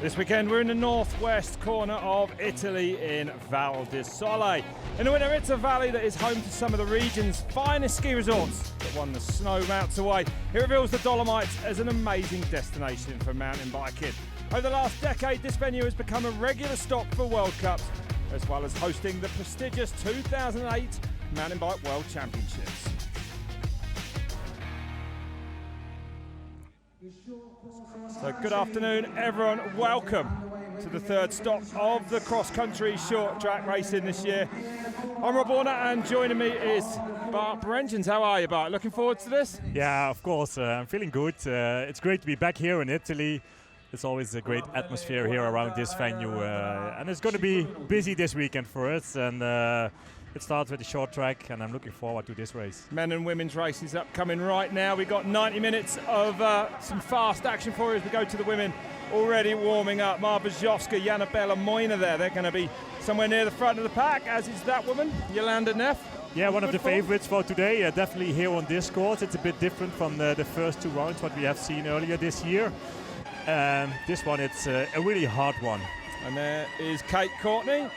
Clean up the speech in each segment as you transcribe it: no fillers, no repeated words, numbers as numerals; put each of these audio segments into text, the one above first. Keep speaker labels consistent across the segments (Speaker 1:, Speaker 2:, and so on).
Speaker 1: This weekend we're in the northwest corner of Italy in Val di Sole. In the winter it's a valley that is home to some of the region's finest ski resorts that won the snow mounts away. It reveals the Dolomites as an amazing destination for mountain biking. Over the last decade this venue has become a regular stop for World Cups, as well as hosting the prestigious 2008 Mountain Bike World Championships. So good afternoon everyone, welcome to the third stop of the cross-country short track racing this year. I'm Rob Warner and joining me is Bart Brentjens. How are you, Bart? Looking forward to this?
Speaker 2: Yeah, of course, I'm feeling good. It's great to be back here in Italy. It's always a great atmosphere here around this venue, and it's going to be busy this weekend for us, and it starts with the short track, and I'm looking forward to this race.
Speaker 1: Men and women's races upcoming right now. We've got 90 minutes of some fast action for you as we go to the women. Already warming up. Marta Brzozowska, Janabela Moina there. They're going to be somewhere near the front of the pack, as is that woman, Jolanda Neff.
Speaker 2: Yeah, one of the favorites for today, definitely here on this course. It's a bit different from the first two rounds, what we have seen earlier this year. This one, it's a really hard one.
Speaker 1: And there is Kate Courtney.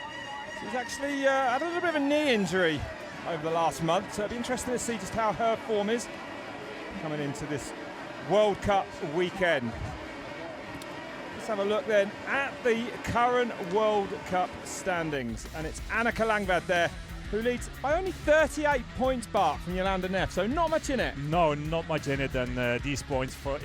Speaker 1: She's actually had a little bit of a knee injury over the last month, so it'll be interesting to see just how her form is coming into this World Cup weekend. Let's have a look then at the current World Cup standings, and it's Anneke Langvad there, who leads by only 38 points, Bart, from Jolanda Neff, so not much in it.
Speaker 2: No, not much in it, and these points what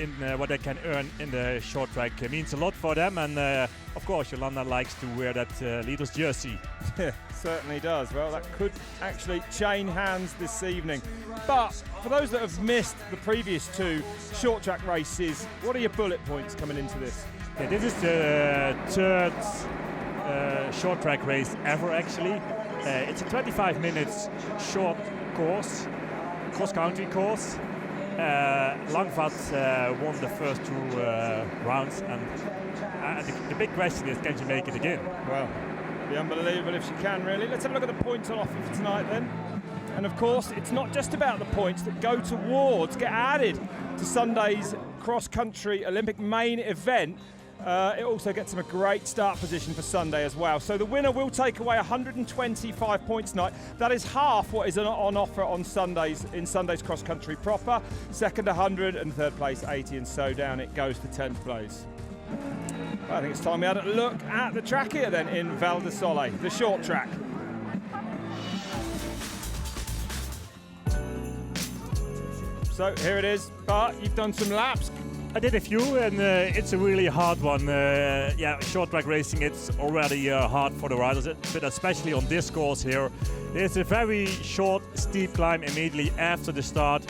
Speaker 2: they can earn in the short track means a lot for them, and of course Jolanda likes to wear that leader's jersey.
Speaker 1: Yeah, certainly does. Well, that could actually chain hands this evening. But for those that have missed the previous two short track races, what are your bullet points coming into this?
Speaker 2: Yeah, this is the third short track race ever, actually. It's a 25 minutes short course, cross-country course. Langvad won the first two rounds, and the big question is, can she make it again?
Speaker 1: Well, it'd be unbelievable if she can, really. Let's have a look at the points on offer for tonight then. And of course, it's not just about the points that go towards, get added to Sunday's cross-country Olympic main event. It also gets them a great start position for Sunday as well. So the winner will take away 125 points tonight. That is half what is on offer on Sundays in Sunday's cross country proper. Second 100 and third place 80, and so down it goes to 10th place. Well, I think it's time we had a look at the track here then in Val di Sole, the short track. So here it is. Bart, you've done some laps.
Speaker 2: I did a few, and it's a really hard one. Yeah, short track racing, it's already hard for the riders, but especially on this course here. There's a very short, steep climb immediately after the start,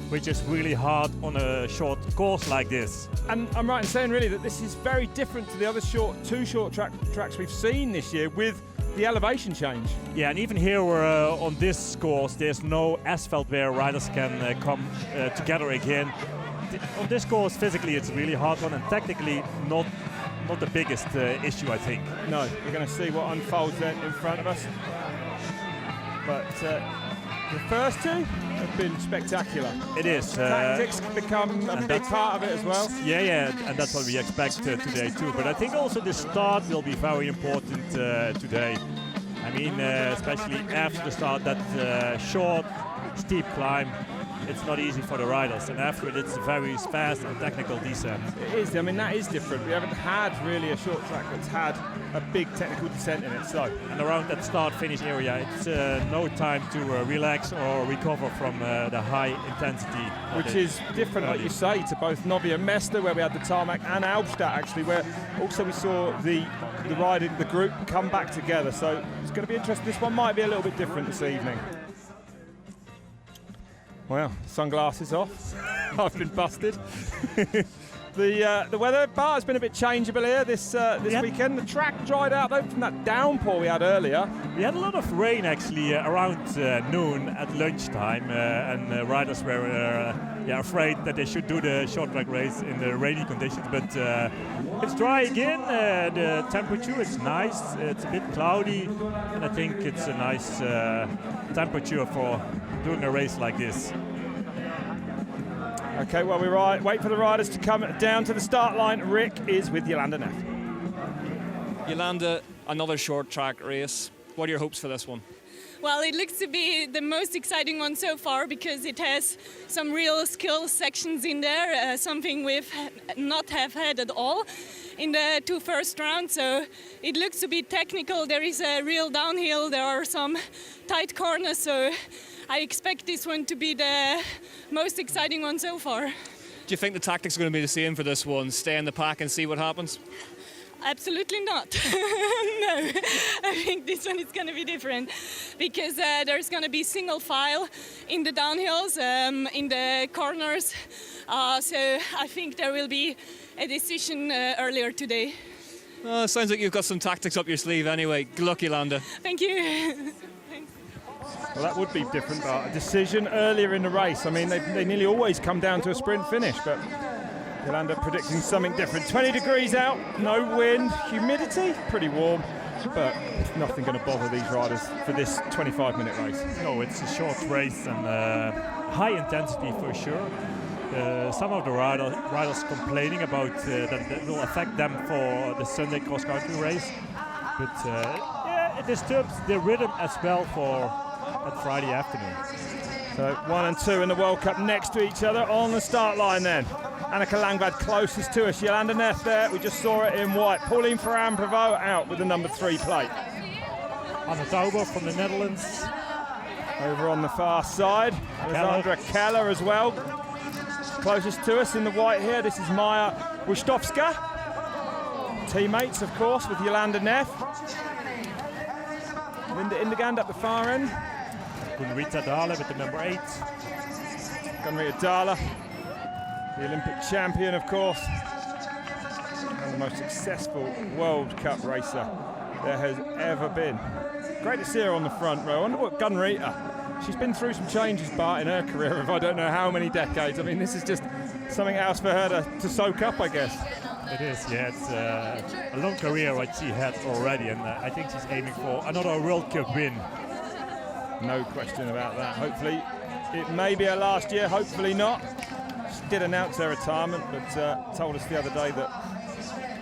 Speaker 2: which is really hard on a short course like this.
Speaker 1: And I'm right in saying really that this is very different to the other two short tracks we've seen this year with the elevation change.
Speaker 2: Yeah, and even here on this course, there's no asphalt where riders can come together again. On this course, physically, it's a really hard one, and technically, not the biggest issue, I think.
Speaker 1: No, we're going to see what unfolds then in front of us. But the first two have been spectacular.
Speaker 2: It is.
Speaker 1: Tactics become a big part of it as well.
Speaker 2: Yeah, and that's what we expect today too. But I think also the start will be very important today. I mean, especially after the start, that short, steep climb. It's not easy for the riders, and after it, it's a very fast and technical descent.
Speaker 1: It is. I mean, that is different. We haven't had really a short track that's had a big technical descent in it. So,
Speaker 2: and around that start-finish area, it's no time to relax or recover from the high intensity.
Speaker 1: Which is different, like you say, to both Novi and Mesta, where we had the tarmac, and Albstadt, actually, where also we saw the group come back together. So it's going to be interesting. This one might be a little bit different this evening. Well, sunglasses off. I've been busted. The weather bar has been a bit changeable here this weekend. The track dried out though from that downpour we had earlier.
Speaker 2: We had a lot of rain actually around noon at lunchtime, and riders were afraid that they should do the short track race in the rainy conditions. But it's dry again. The temperature is nice. It's a bit cloudy, and I think it's a nice temperature for doing a race like this.
Speaker 1: Okay, well, we wait for the riders to come down to the start line. Rick is with Jolanda Neff.
Speaker 3: Jolanda, another short track race. What are your hopes for this one?
Speaker 4: Well, it looks to be the most exciting one so far because it has some real skill sections in there, something we've not have had at all in the 2 first rounds. So it looks to be technical. There is a real downhill. There are some tight corners. So I expect this one to be the most exciting one so far.
Speaker 3: Do you think the tactics are going to be the same for this one? Stay in the pack and see what happens?
Speaker 4: Absolutely not. No, I think this one is going to be different because there's going to be single file in the downhills, in the corners. So I think there will be a decision earlier today.
Speaker 3: Sounds like you've got some tactics up your sleeve anyway. Good luck, Jolanda.
Speaker 4: Thank you.
Speaker 1: Well, that would be different, but a decision earlier in the race. I mean, they nearly always come down to a sprint finish, but Jolanda predicting something different. 20 degrees out, no wind, humidity, pretty warm, but nothing going to bother these riders for this 25-minute race.
Speaker 2: No, it's a short race and high intensity for sure. Some of the riders complaining about that it will affect them for the Sunday cross-country race, but yeah, it disturbs the rhythm as well for that Friday afternoon.
Speaker 1: So 1 and 2 in the World Cup next to each other on the start line then. Anneke Langvad closest to us. Jolanda Neff there, we just saw it in white. Pauline Ferrand-Prévot out with the number 3 plate.
Speaker 2: Anna Tauber from the Netherlands.
Speaker 1: Over on the far side, Alexandra Keller as well. Closest to us in the white here, this is Maja Wustowska. Teammates, of course, with Jolanda Neff. Linda Indegand up the far end.
Speaker 2: Gunrita Dahle with the number 8.
Speaker 1: Gunrita Dahle, the Olympic champion, of course, and the most successful World Cup racer there has ever been. Great to see her on the front row. I wonder what Gunrita, she's been through some changes, Bart, in her career of I don't know how many decades. I mean, this is just something else for her to soak up, I guess.
Speaker 2: It is, yeah. It's a long career what she had already, and I think she's aiming for another World Cup win.
Speaker 1: No question about that. Hopefully, it may be her last year, hopefully not. She did announce her retirement, but told us the other day that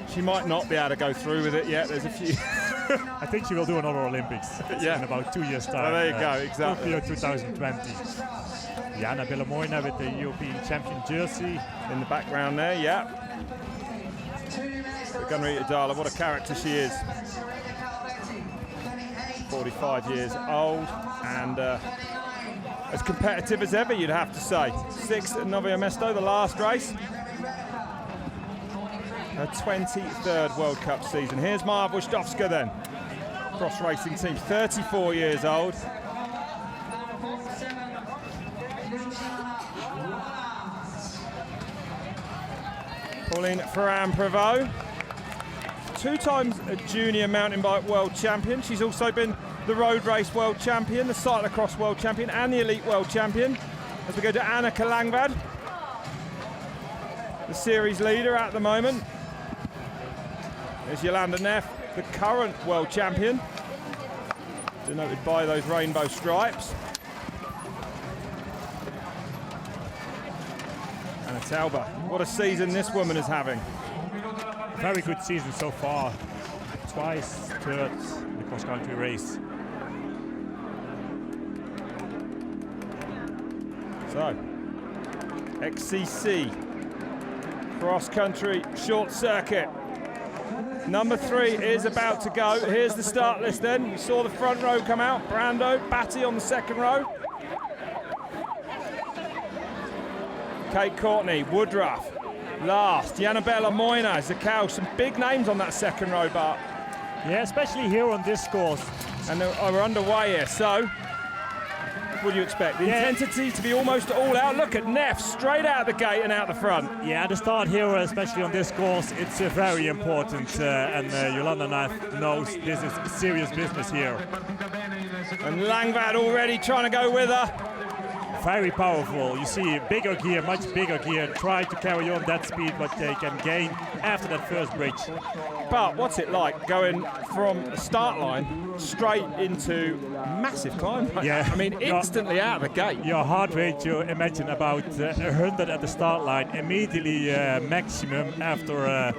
Speaker 1: she might not be able to go through with it yet. There's a few.
Speaker 2: I think she will do another Olympics in about 2 years' time.
Speaker 1: Well, there you go, exactly.
Speaker 2: Tokyo 2020. Jana Bellamoina with the European champion jersey.
Speaker 1: In the background there, yeah. Gunrita Dahle, what a character she is. 45 years old and as competitive as ever, you'd have to say. 6th at Novaya Mesto, the last race. Her 23rd World Cup season. Here's Maja Wustowska then. Cross racing team, 34 years old. Pauline Ferrand-Prévot, 2 times a junior mountain bike world champion. She's also been the road race world champion, the cyclocross world champion, and the elite world champion. As we go to Anneke Langvad, the series leader at the moment. There's Jolanda Neff, the current world champion, denoted by those rainbow stripes. Anna Tauber, what a season this woman is having.
Speaker 2: Very good season so far. Twice third in the cross-country race.
Speaker 1: So, XCC, cross-country short circuit. Number 3 is about to go. Here's the start list then. We saw the front row come out. Brando, Batty on the second row. Kate Courtney, Woodruff, last. Jana-Bela Moina, Zakau, some big names on that second row, Bart.
Speaker 2: Yeah, especially here on this course.
Speaker 1: And we're underway here, so what do you expect? The intensity to be almost all out. Look at Neff, straight out the gate and out the front.
Speaker 2: Yeah, the start here, especially on this course, it's very important. And Jolanda Neff knows this is serious business here.
Speaker 1: And Langvad already trying to go with her.
Speaker 2: very powerful. You see bigger gear, much bigger gear, try to carry on that speed what they can gain after that first bridge.
Speaker 1: But what's it like going from the start line straight into massive climb?
Speaker 2: Yeah.
Speaker 1: I mean, instantly out of the gate.
Speaker 2: Your heart rate, you imagine about 100 at the start line, immediately maximum after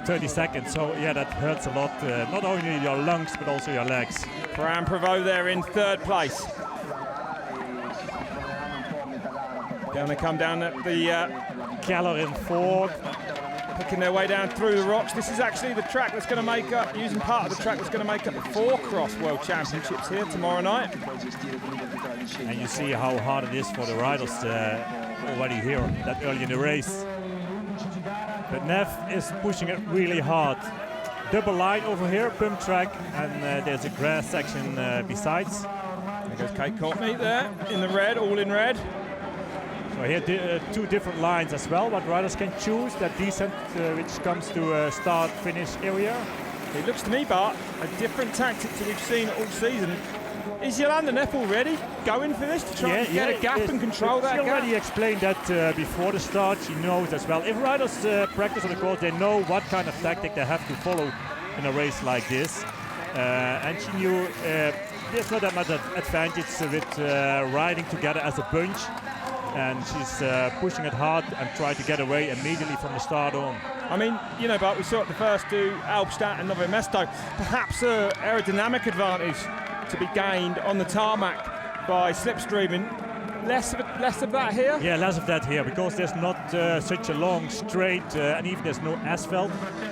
Speaker 2: 30 seconds. So yeah, that hurts a lot, not only your lungs but also your legs.
Speaker 1: Ferran Prevot there in third place. Going to come down at the
Speaker 2: Keller in fourth.
Speaker 1: picking their way down through the rocks. This is actually the track that's going to make up, using part of the track that's going to make up the 4-cross World Championships here tomorrow night.
Speaker 2: And you see how hard it is for the riders already here, that early in the race. But Neff is pushing it really hard. Double line over here, pump track, and there's a grass section besides.
Speaker 1: There goes Kate Courtney there, in the red, all in red.
Speaker 2: So here two different lines as well, but riders can choose that descent which comes to start-finish area.
Speaker 1: It looks to me, Bart, a different tactic that we've seen all season. Is Jolanda Neff already going for this to try and get a gap and control that gap?
Speaker 2: She already explained that before the start. She knows as well. If riders practice on the course, they know what kind of tactic they have to follow in a race like this. And she knew there's not that much advantage with riding together as a bunch. And she's pushing it hard and trying to get away immediately from the start on.
Speaker 1: I mean, you know, but we saw it the first two, Albstadt and Novo Mesto. Perhaps an aerodynamic advantage to be gained on the tarmac by slipstreaming. Less of that here?
Speaker 2: Yeah, less of that here, because there's not such a long straight, and even there's no asphalt.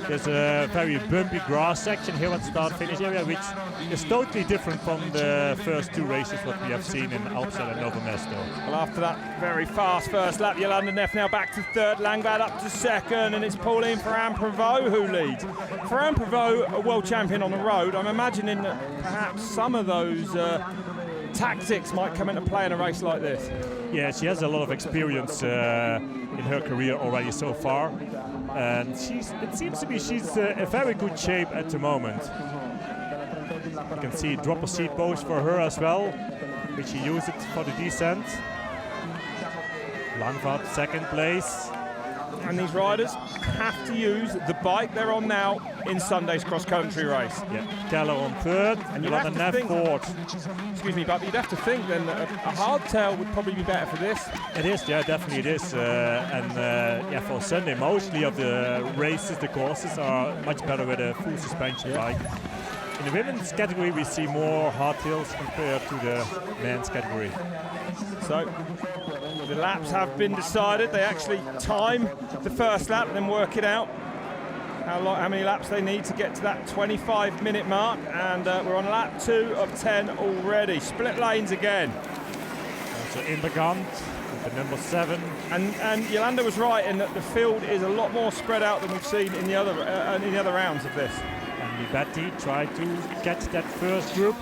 Speaker 2: There's a very bumpy grass section here at the start-finish area, which is totally different from the first two races what we have seen in Albstadt and Novo Mesto.
Speaker 1: Well, after that very fast first lap, Jolanda Neff now back to third, Langvad up to second, and it's Pauline Ferran Prevot who leads. Ferran Prevot, a world champion on the road. I'm imagining that perhaps some of those tactics might come into play in a race like this.
Speaker 2: Yeah, she has a lot of experience in her career already so far, and it seems to be she's in very good shape at the moment. You can see dropper seat post for her as well, which she used it for the descent. Langvad second place.
Speaker 1: And these riders have to use the bike they're on now in Sunday's cross-country race.
Speaker 2: Yeah, Keller on third, and Jolanda Neff fourth.
Speaker 1: Excuse me, but you'd have to think then that a hardtail would probably be better for this.
Speaker 2: It is, yeah, definitely it is. Yeah, for Sunday, mostly of the races, the courses are much better with a full suspension bike. In the women's category, we see more hardtails compared to the men's category.
Speaker 1: So the laps have been decided. They actually time the first lap and then work it out how many laps they need to get to that 25-minute mark. And we're on lap 2 of 10 already. Split lanes again.
Speaker 2: Also Inbergant with the number 7.
Speaker 1: And Jolanda was right in that the field is a lot more spread out than we've seen in the other rounds of this.
Speaker 2: And Betty tried to catch that first group.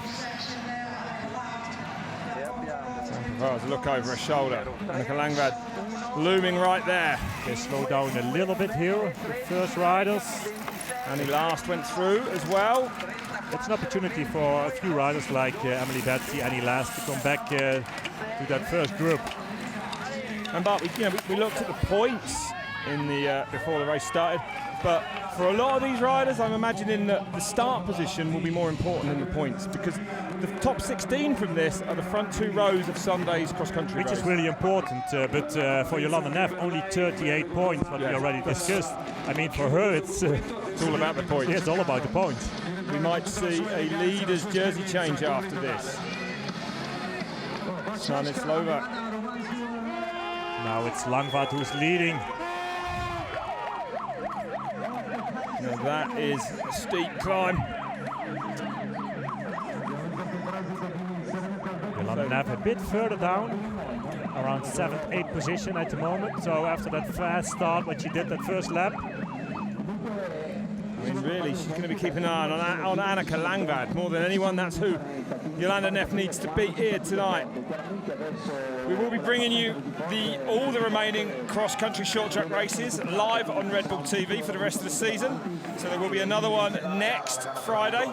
Speaker 1: Oh, a look over her shoulder. Annika Langvad looming right there.
Speaker 2: They slow down a little bit here, the first riders.
Speaker 1: Annie Last went through as well.
Speaker 2: It's an opportunity for a few riders like Emily Betsy, Annie Last to come back to that first group.
Speaker 1: And but we looked at the points in the before the race started. But for a lot of these riders, I'm imagining that the start position will be more important than the points, because the top 16 from this are the front 2 rows of Sunday's cross-country race.
Speaker 2: Which is really important, but for Jolanda Neff, only 38 points, what we already discussed. I mean, for her, it's
Speaker 1: all about the points.
Speaker 2: Yeah, it's all about the points.
Speaker 1: We might see a leader's jersey change after this. Stanislova.
Speaker 2: Now it's Langvad who's leading.
Speaker 1: Now that is a steep climb.
Speaker 2: Jolanda Neff a bit further down, around 7th, 8th position at the moment. So after that fast start, when she did that first lap.
Speaker 1: I mean, really, she's going to be keeping an eye on Annika Langvad. More than anyone, that's who Jolanda Neff needs to beat here tonight. We will be bringing you all the remaining cross-country short-track races live on Red Bull TV for the rest of the season. So there will be another one next Friday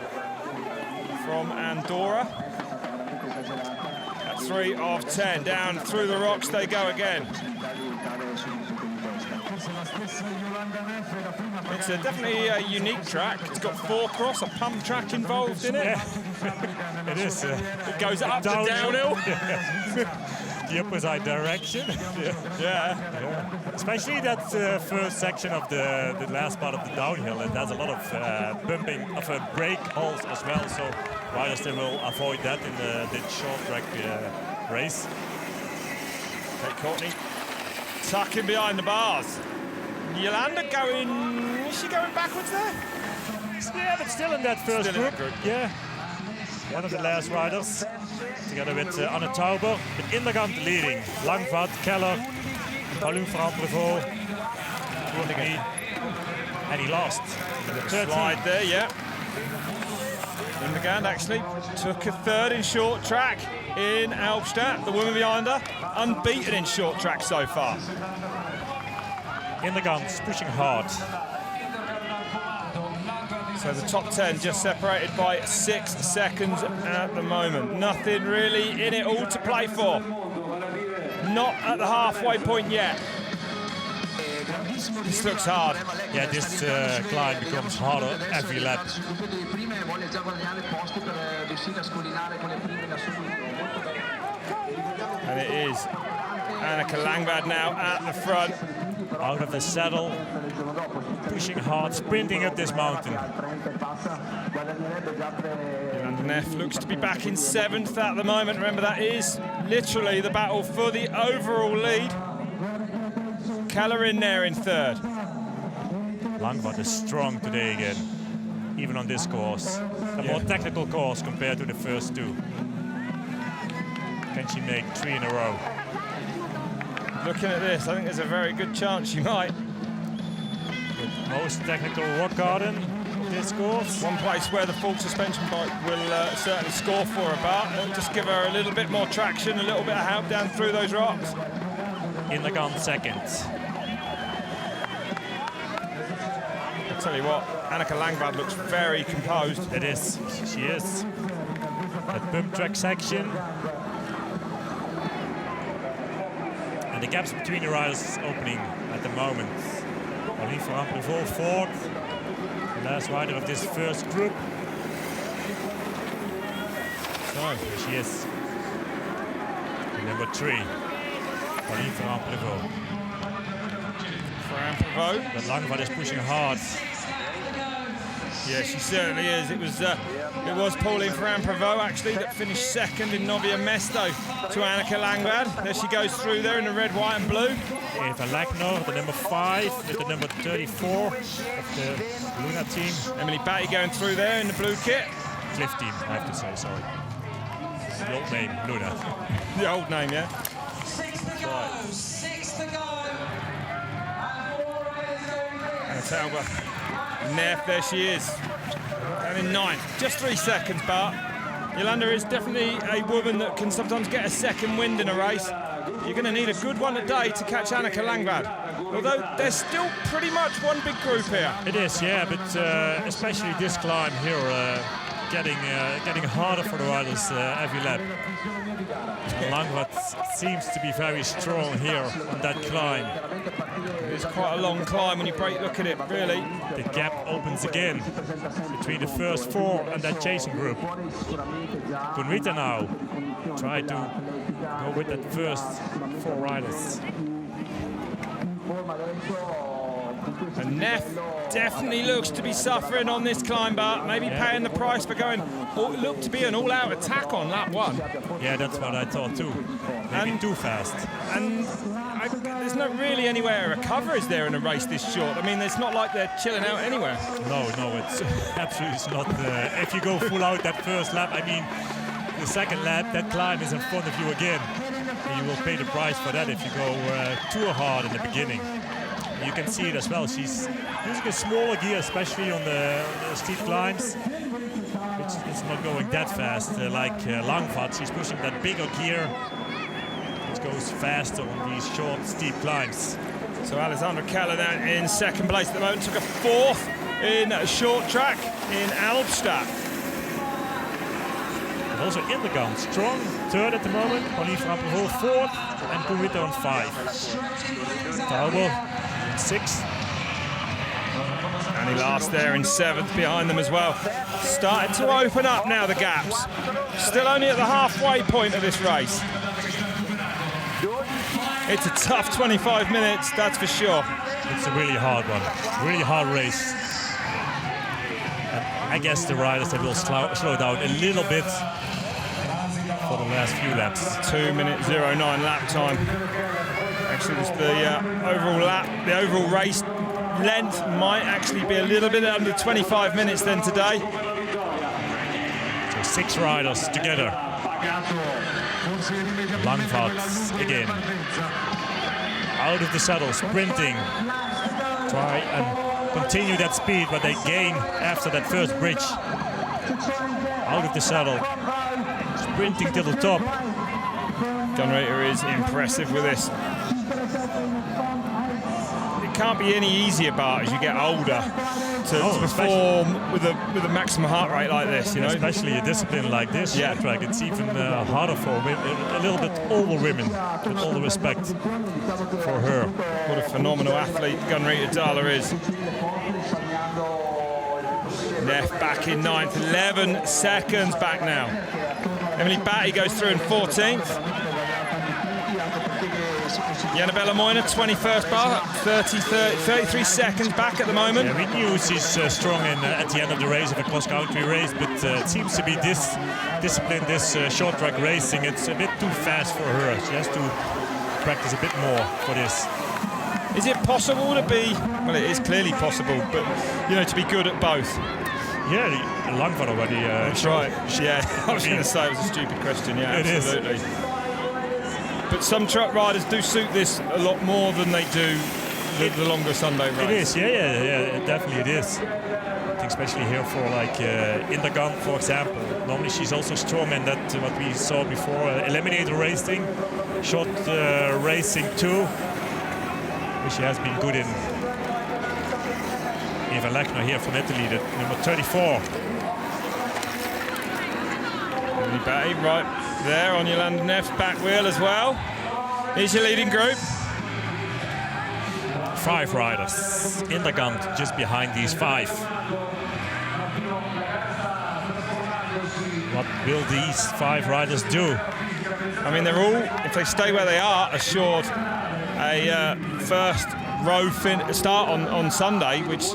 Speaker 1: from Andorra. At 3 of 10. Down through the rocks they go again. It's definitely a unique track. It's got 4-cross, a pump track involved in it.
Speaker 2: Yeah. It is.
Speaker 1: It goes up to downhill.
Speaker 2: The opposite direction.
Speaker 1: Yeah.
Speaker 2: Especially that first section of the last part of the downhill. It has a lot of bumping of brake holes as well. So riders they will avoid that in the short track race.
Speaker 1: Okay, Courtney tucking behind the bars. Yolanda going, is she going backwards there?
Speaker 2: Yeah, but still in that first group. Yeah. One of the last riders, together with Anne Tauber, with Indergant leading. Langvaart, Keller, Paulien van Prevot, and he lost.
Speaker 1: Slide there, yeah. Indergant actually took a third in short track in Albstadt. The woman behind her, unbeaten in short track so far.
Speaker 2: Indergant's pushing hard.
Speaker 1: So the top 10 just separated by 6 seconds at the moment. Nothing really in it all to play for. Not at the halfway point yet. This looks hard.
Speaker 2: Yeah, this climb becomes harder every lap.
Speaker 1: And it is Anneke Langvad now at the front.
Speaker 2: Out of the saddle, pushing hard, sprinting up this mountain.
Speaker 1: Yolanda Neff looks to be back in 7th at the moment. Remember, that is literally the battle for the overall lead. Keller in there in 3rd.
Speaker 2: Langvad is strong today again, even on this course. A more technical course compared to the first 2. Can she make 3 in a row?
Speaker 1: Looking at this, I think there's a very good chance she might.
Speaker 2: With most technical rock garden this course.
Speaker 1: One place where the full suspension bike will certainly score for her, but it'll just give her a little bit more traction, a little bit of help down through those rocks.
Speaker 2: Indergant 2nd.
Speaker 1: I'll tell you what, Anneke Langvad looks very composed.
Speaker 2: It is, she is. That bump track section. The gaps between the riders is opening at the moment. Paulien van Prevot 4th, the last rider of this first group. So here she is. Number 3, Paulien van Prevot.
Speaker 1: Van Prevot.
Speaker 2: But Langvad is pushing hard.
Speaker 1: Yeah, she certainly is. It was Paulien van Prevot actually that finished 2nd in Novia Mesto to Anneke Langvad. There she goes through there in the red, white and blue.
Speaker 2: Eva Lackner, the number 5, with the number 34 of the Luna team.
Speaker 1: Emily Batty going through there in the blue kit.
Speaker 2: Cliff team, I have to say, sorry. The old name, Luna.
Speaker 1: The old name, yeah.
Speaker 5: 6 to go.
Speaker 1: And Tauber. Neff, there she is. And in 9th, just 3 seconds, but Yolanda is definitely a woman that can sometimes get a second wind in a race. You're going to need a good one today to catch Anneke Langvad. Although there's still pretty much one big group here.
Speaker 2: It is, yeah, but especially this climb here, getting harder for the riders every lap. Langvad seems to be very strong here on that climb.
Speaker 1: It's quite a long climb when you look at it, really.
Speaker 2: The gap opens again between the first 4 and that chasing group. Kunrita now try to go with that first 4 riders.
Speaker 1: And Neff definitely looks to be suffering on this climb, but maybe paying the price for going, looked to be an all-out attack on lap 1.
Speaker 2: Yeah, that's what I thought too. Maybe too fast.
Speaker 1: And there's not really anywhere to recover, is there, in a race this short? I mean, it's not like they're chilling out anywhere.
Speaker 2: No, it's absolutely not. If you go full out that first lap, I mean, the second lap, that climb is in front of you again. And you will pay the price for that if you go too hard in the beginning. You can see it as well. She's using a smaller gear, especially on the steep climbs. It's not going that fast like Langvad. She's pushing that bigger gear. It goes faster on these short, steep climbs.
Speaker 1: So Alexandra Keller then in 2nd place at the moment. Took a 4th in short track in Albstadt.
Speaker 2: Also in the gun, strong third at the moment. Pauline van Prevot fourth, and Gunrita on 5. Tauber 6th.
Speaker 1: And he last there in 7th behind them as well. Starting to open up now, the gaps. Still only at the halfway point of this race. It's a tough 25 minutes, that's for sure.
Speaker 2: It's a really hard one, really hard race. And I guess the riders, they will slow down a little bit for the last few laps.
Speaker 1: 2:09 lap time. Actually, the overall race length might actually be a little bit under 25 minutes then today.
Speaker 2: So 6 riders together. Langvaart again. Out of the saddle, sprinting. Try and continue that speed, but they gain after that first bridge. Out of the saddle, sprinting to the top.
Speaker 1: Gunrita is impressive with this. It can't be any easier, Bart, as you get older to perform with a maximum heart rate like this, you know?
Speaker 2: Especially a discipline like this short track. It's even harder for a little bit older women, with all the respect for her.
Speaker 1: What a phenomenal athlete Gunrita Dahler is. Neff back in 9th, 11 seconds back now. Emily Batty goes through in 14th. Janabella Moyna, 21st bar, 33 seconds back at the moment.
Speaker 2: Yeah, we knew she's strong at the end of the race, of a cross-country race, but it seems to be this discipline, this short track racing, it's a bit too fast for her. She has to practice a bit more for this.
Speaker 1: Is it possible to be, well, it is clearly possible, but, you know, to be good at both?
Speaker 2: Yeah, Langvaart already.
Speaker 1: That's right. Yeah, I was going to say it was a stupid question. Yeah, absolutely. But some truck riders do suit this a lot more than they do the longer Sunday race.
Speaker 2: It is, yeah, definitely it is. I think especially here for like Indergan, for example. Normally she's also strong in that, what we saw before, eliminator racing, short racing too, which she has been good in. Eva Lechner here from Italy, the number 34.
Speaker 1: Emily Batty right there on Jolanda Neff's back wheel as well. Here's your leading group.
Speaker 2: 5 riders in the gun, just behind these 5. What will these 5 riders do?
Speaker 1: I mean, they're all, if they stay where they are, assured a first row start on Sunday, which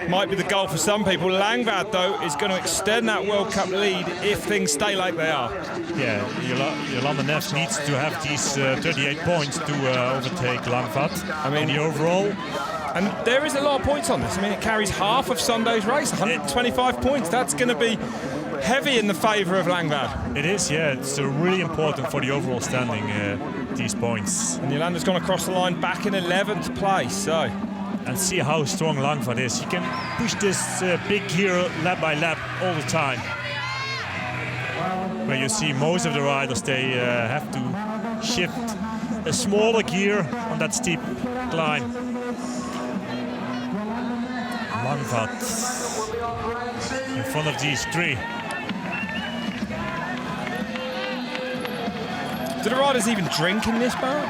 Speaker 1: might be the goal for some people. Langvaart, though, is going to extend that World Cup lead if things stay like they are.
Speaker 2: Yeah, Jolanda Neff needs to have these 38 points to overtake Langvaart. I mean, the overall.
Speaker 1: And there is a lot of points on this. I mean, it carries half of Sunday's race, 125 points. That's going to be heavy in the favour of Langvaart.
Speaker 2: It is, yeah. It's really important for the overall standing, these points.
Speaker 1: And Jolanda's gone across the line back in 11th place, so.
Speaker 2: And see how strong Langvaart is. He can push this big gear lap by lap all the time. Where you see most of the riders, they have to shift a smaller gear on that steep climb. Langvaart in front of these 3.
Speaker 1: Do the riders even drink in this bar?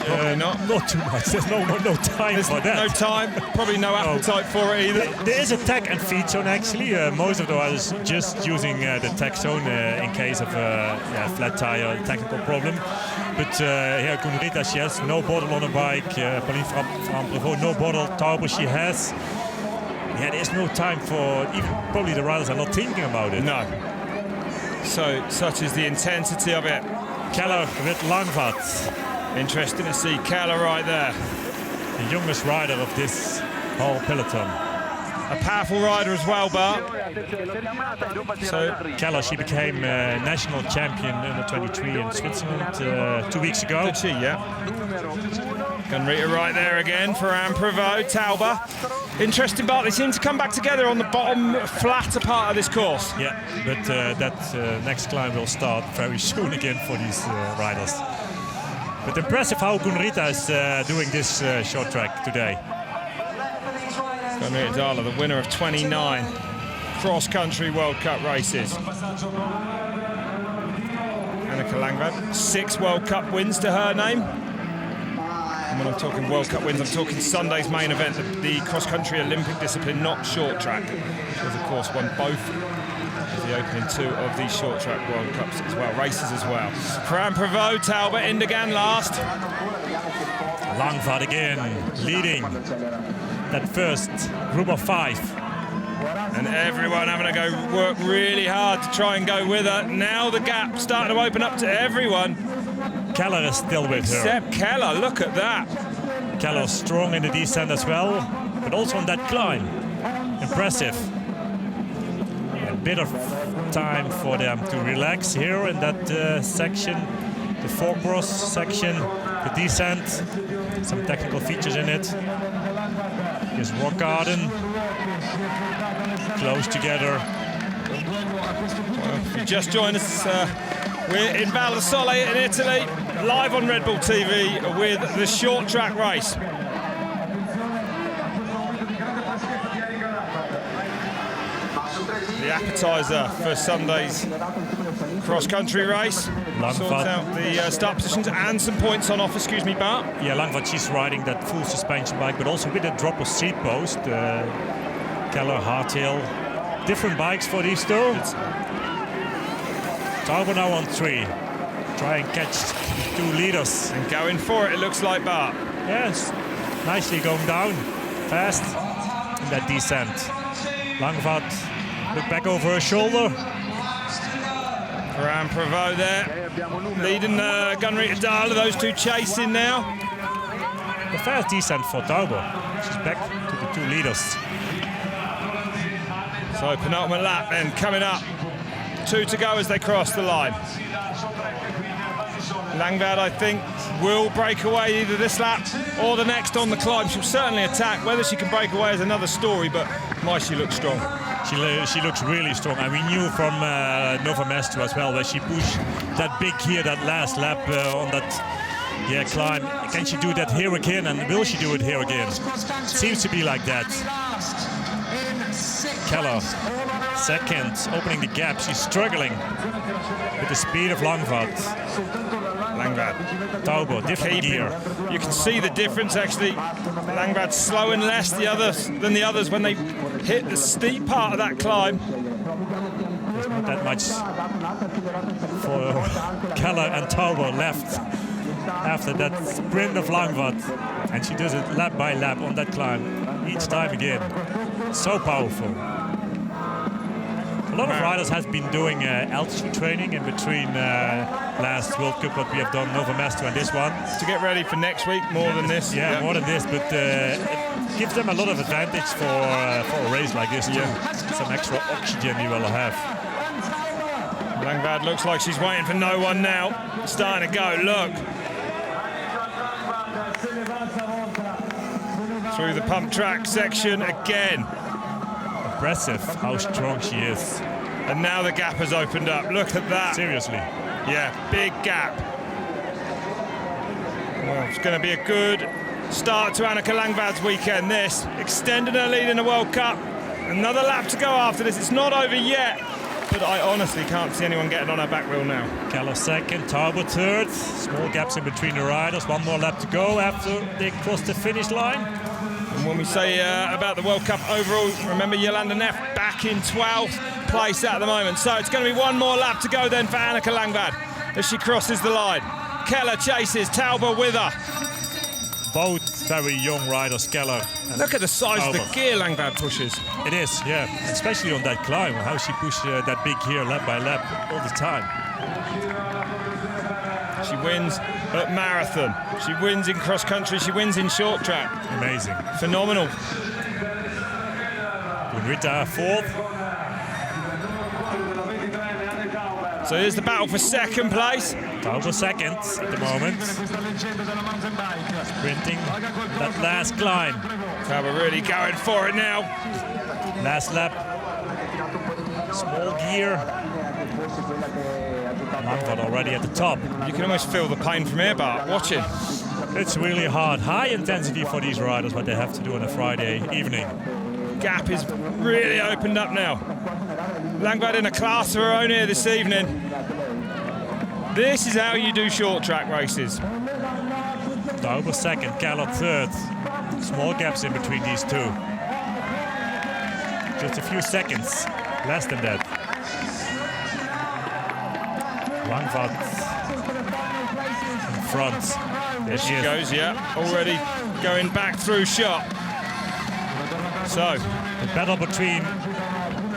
Speaker 1: Probably not.
Speaker 2: Not too much. There's no time for that.
Speaker 1: No time. Probably no appetite for it either.
Speaker 2: There is a tech and feed zone actually. Most of the riders just using the tech zone in case of a flat tire, technical problem. But here Gunrita, she has no bottle on the bike. Pauline van Prevot, no bottle. Tauber, she has. Yeah, there's no time for, even probably the riders are not thinking about it.
Speaker 1: No. So, such is the intensity of it.
Speaker 2: Keller with Langvaart.
Speaker 1: Interesting to see Keller right there.
Speaker 2: The youngest rider of this whole peloton.
Speaker 1: A powerful rider as well, Bart.
Speaker 2: So Keller, she became national champion under 23 in Switzerland 2 weeks ago.
Speaker 1: Did she? Yeah. Gunrita right there again for Anne Prevot, Tauber. Interesting, Bart. They seem to come back together on the bottom flatter part of this course.
Speaker 2: Yeah, but that next climb will start very soon again for these riders. But impressive how Gunrita is doing this short track today.
Speaker 1: Gunrita Dahler, the winner of 29 cross-country World Cup races. Annika Langvad. 6 World Cup wins to her name. And when I'm talking World Cup wins, I'm talking Sunday's main event, the cross-country Olympic discipline, not short track. She has, of course, won both of the opening 2 of these short track World Cups as well, races as well. Fran Prevost, Talbot, Indegan last.
Speaker 2: Langvad again, leading that first group of 5.
Speaker 1: And everyone having to go work really hard to try and go with her. Now the gap starting to open up to everyone.
Speaker 2: Keller is still with her.
Speaker 1: Except Keller, look at that.
Speaker 2: Keller strong in the descent as well, but also on that climb. Impressive. A bit of time for them to relax here in that section, the 4-cross section, the descent, some technical features in it. Here's Rock Garden, close together.
Speaker 1: Well, if you just joined us, we're in Val di Sole in Italy, live on Red Bull TV with the short track race. The appetizer for Sunday's cross-country race. Sorts out the start positions and some points on offer. Excuse me, Bart.
Speaker 2: Yeah, Langvad, she's riding that full suspension bike, but also with a drop of seat post. Keller, hardtail, different bikes for these two. Talbot now on 3. Try and catch 2 leaders.
Speaker 1: And going for it looks like, Bart.
Speaker 2: Yes, nicely going down, fast in that descent. Langvad look back over her shoulder.
Speaker 1: Fran Prevost there, leading Gunrita Dahler, those 2 chasing now.
Speaker 2: The fast descent for Talbot. She's back to the 2 leaders.
Speaker 1: So penultimate lap then coming up. 2 to go as they cross the line. Langvad, I think, will break away either this lap or the next on the climb. She'll certainly attack. Whether she can break away is another story, but my, she looks strong.
Speaker 2: She looks really strong, and we knew from Nova Mesto as well that she pushed that big here, that last lap on that climb. Can she do that here again, and will she do it here again? Seems to be like that. Keller, second, opening the gap. She's struggling with the speed of Langvad. Talbot, different gear.
Speaker 1: You can see the difference actually. Langvad slowing less than the others when they hit the steep part of that climb.
Speaker 2: There's not that much for Keller and Talbot left after that sprint of Langvad. And she does it lap by lap on that climb, each time again. So powerful. A lot of riders have been doing altitude training in between last World Cup, what we have done, Nova Mesto, and this one.
Speaker 1: To get ready for next week, more than this.
Speaker 2: Yeah, more than this, but it gives them a lot of advantage for a race like this too. Some extra oxygen you will have.
Speaker 1: Langvad looks like she's waiting for no one now. Starting to go, look. Through the pump track section again.
Speaker 2: Impressive how strong she is.
Speaker 1: And now the gap has opened up. Look at that.
Speaker 2: Seriously.
Speaker 1: Yeah, big gap. Well, it's going to be a good start to Annika Langvad's weekend, this. Extending her lead in the World Cup. Another lap to go after this. It's not over yet, but I honestly can't see anyone getting on her back wheel now.
Speaker 2: Keller second, Talbot third. Small gaps in between the riders. 1 more lap to go after they cross the finish line.
Speaker 1: And when we say about the World Cup overall, remember Jolanda Neff back in 12th place at the moment. So it's going to be 1 more lap to go then for Annika Langvad as she crosses the line. Keller chases, Talbot with her.
Speaker 2: Both very young riders, Keller and
Speaker 1: look at the size
Speaker 2: Talbot.
Speaker 1: of the gear Langvad pushes.
Speaker 2: It is, yeah. Especially on that climb, how she pushed that big gear lap by lap all the time.
Speaker 1: She wins at marathon. She wins in cross country. She wins in short track.
Speaker 2: Amazing.
Speaker 1: Phenomenal.
Speaker 2: Gunrita fourth.
Speaker 1: So here's the battle for second place.
Speaker 2: Talbot second at the moment. Sprinting that last climb.
Speaker 1: Talbot really going for it now.
Speaker 2: Last lap. Small gear. Langvad already at the top.
Speaker 1: You can almost feel the pain from here, Bart, watching.
Speaker 2: It's really hard. High intensity for these riders, what they have to do on a Friday evening.
Speaker 1: Gap is really opened up now. Langvad in a class of her own here this evening. This is how you do short track races.
Speaker 2: Dauber second, Keller third. Small gaps in between these two. Just a few seconds, less than that. Langvaart in front.
Speaker 1: There she goes, yeah. Already going back through shot. So,
Speaker 2: the battle between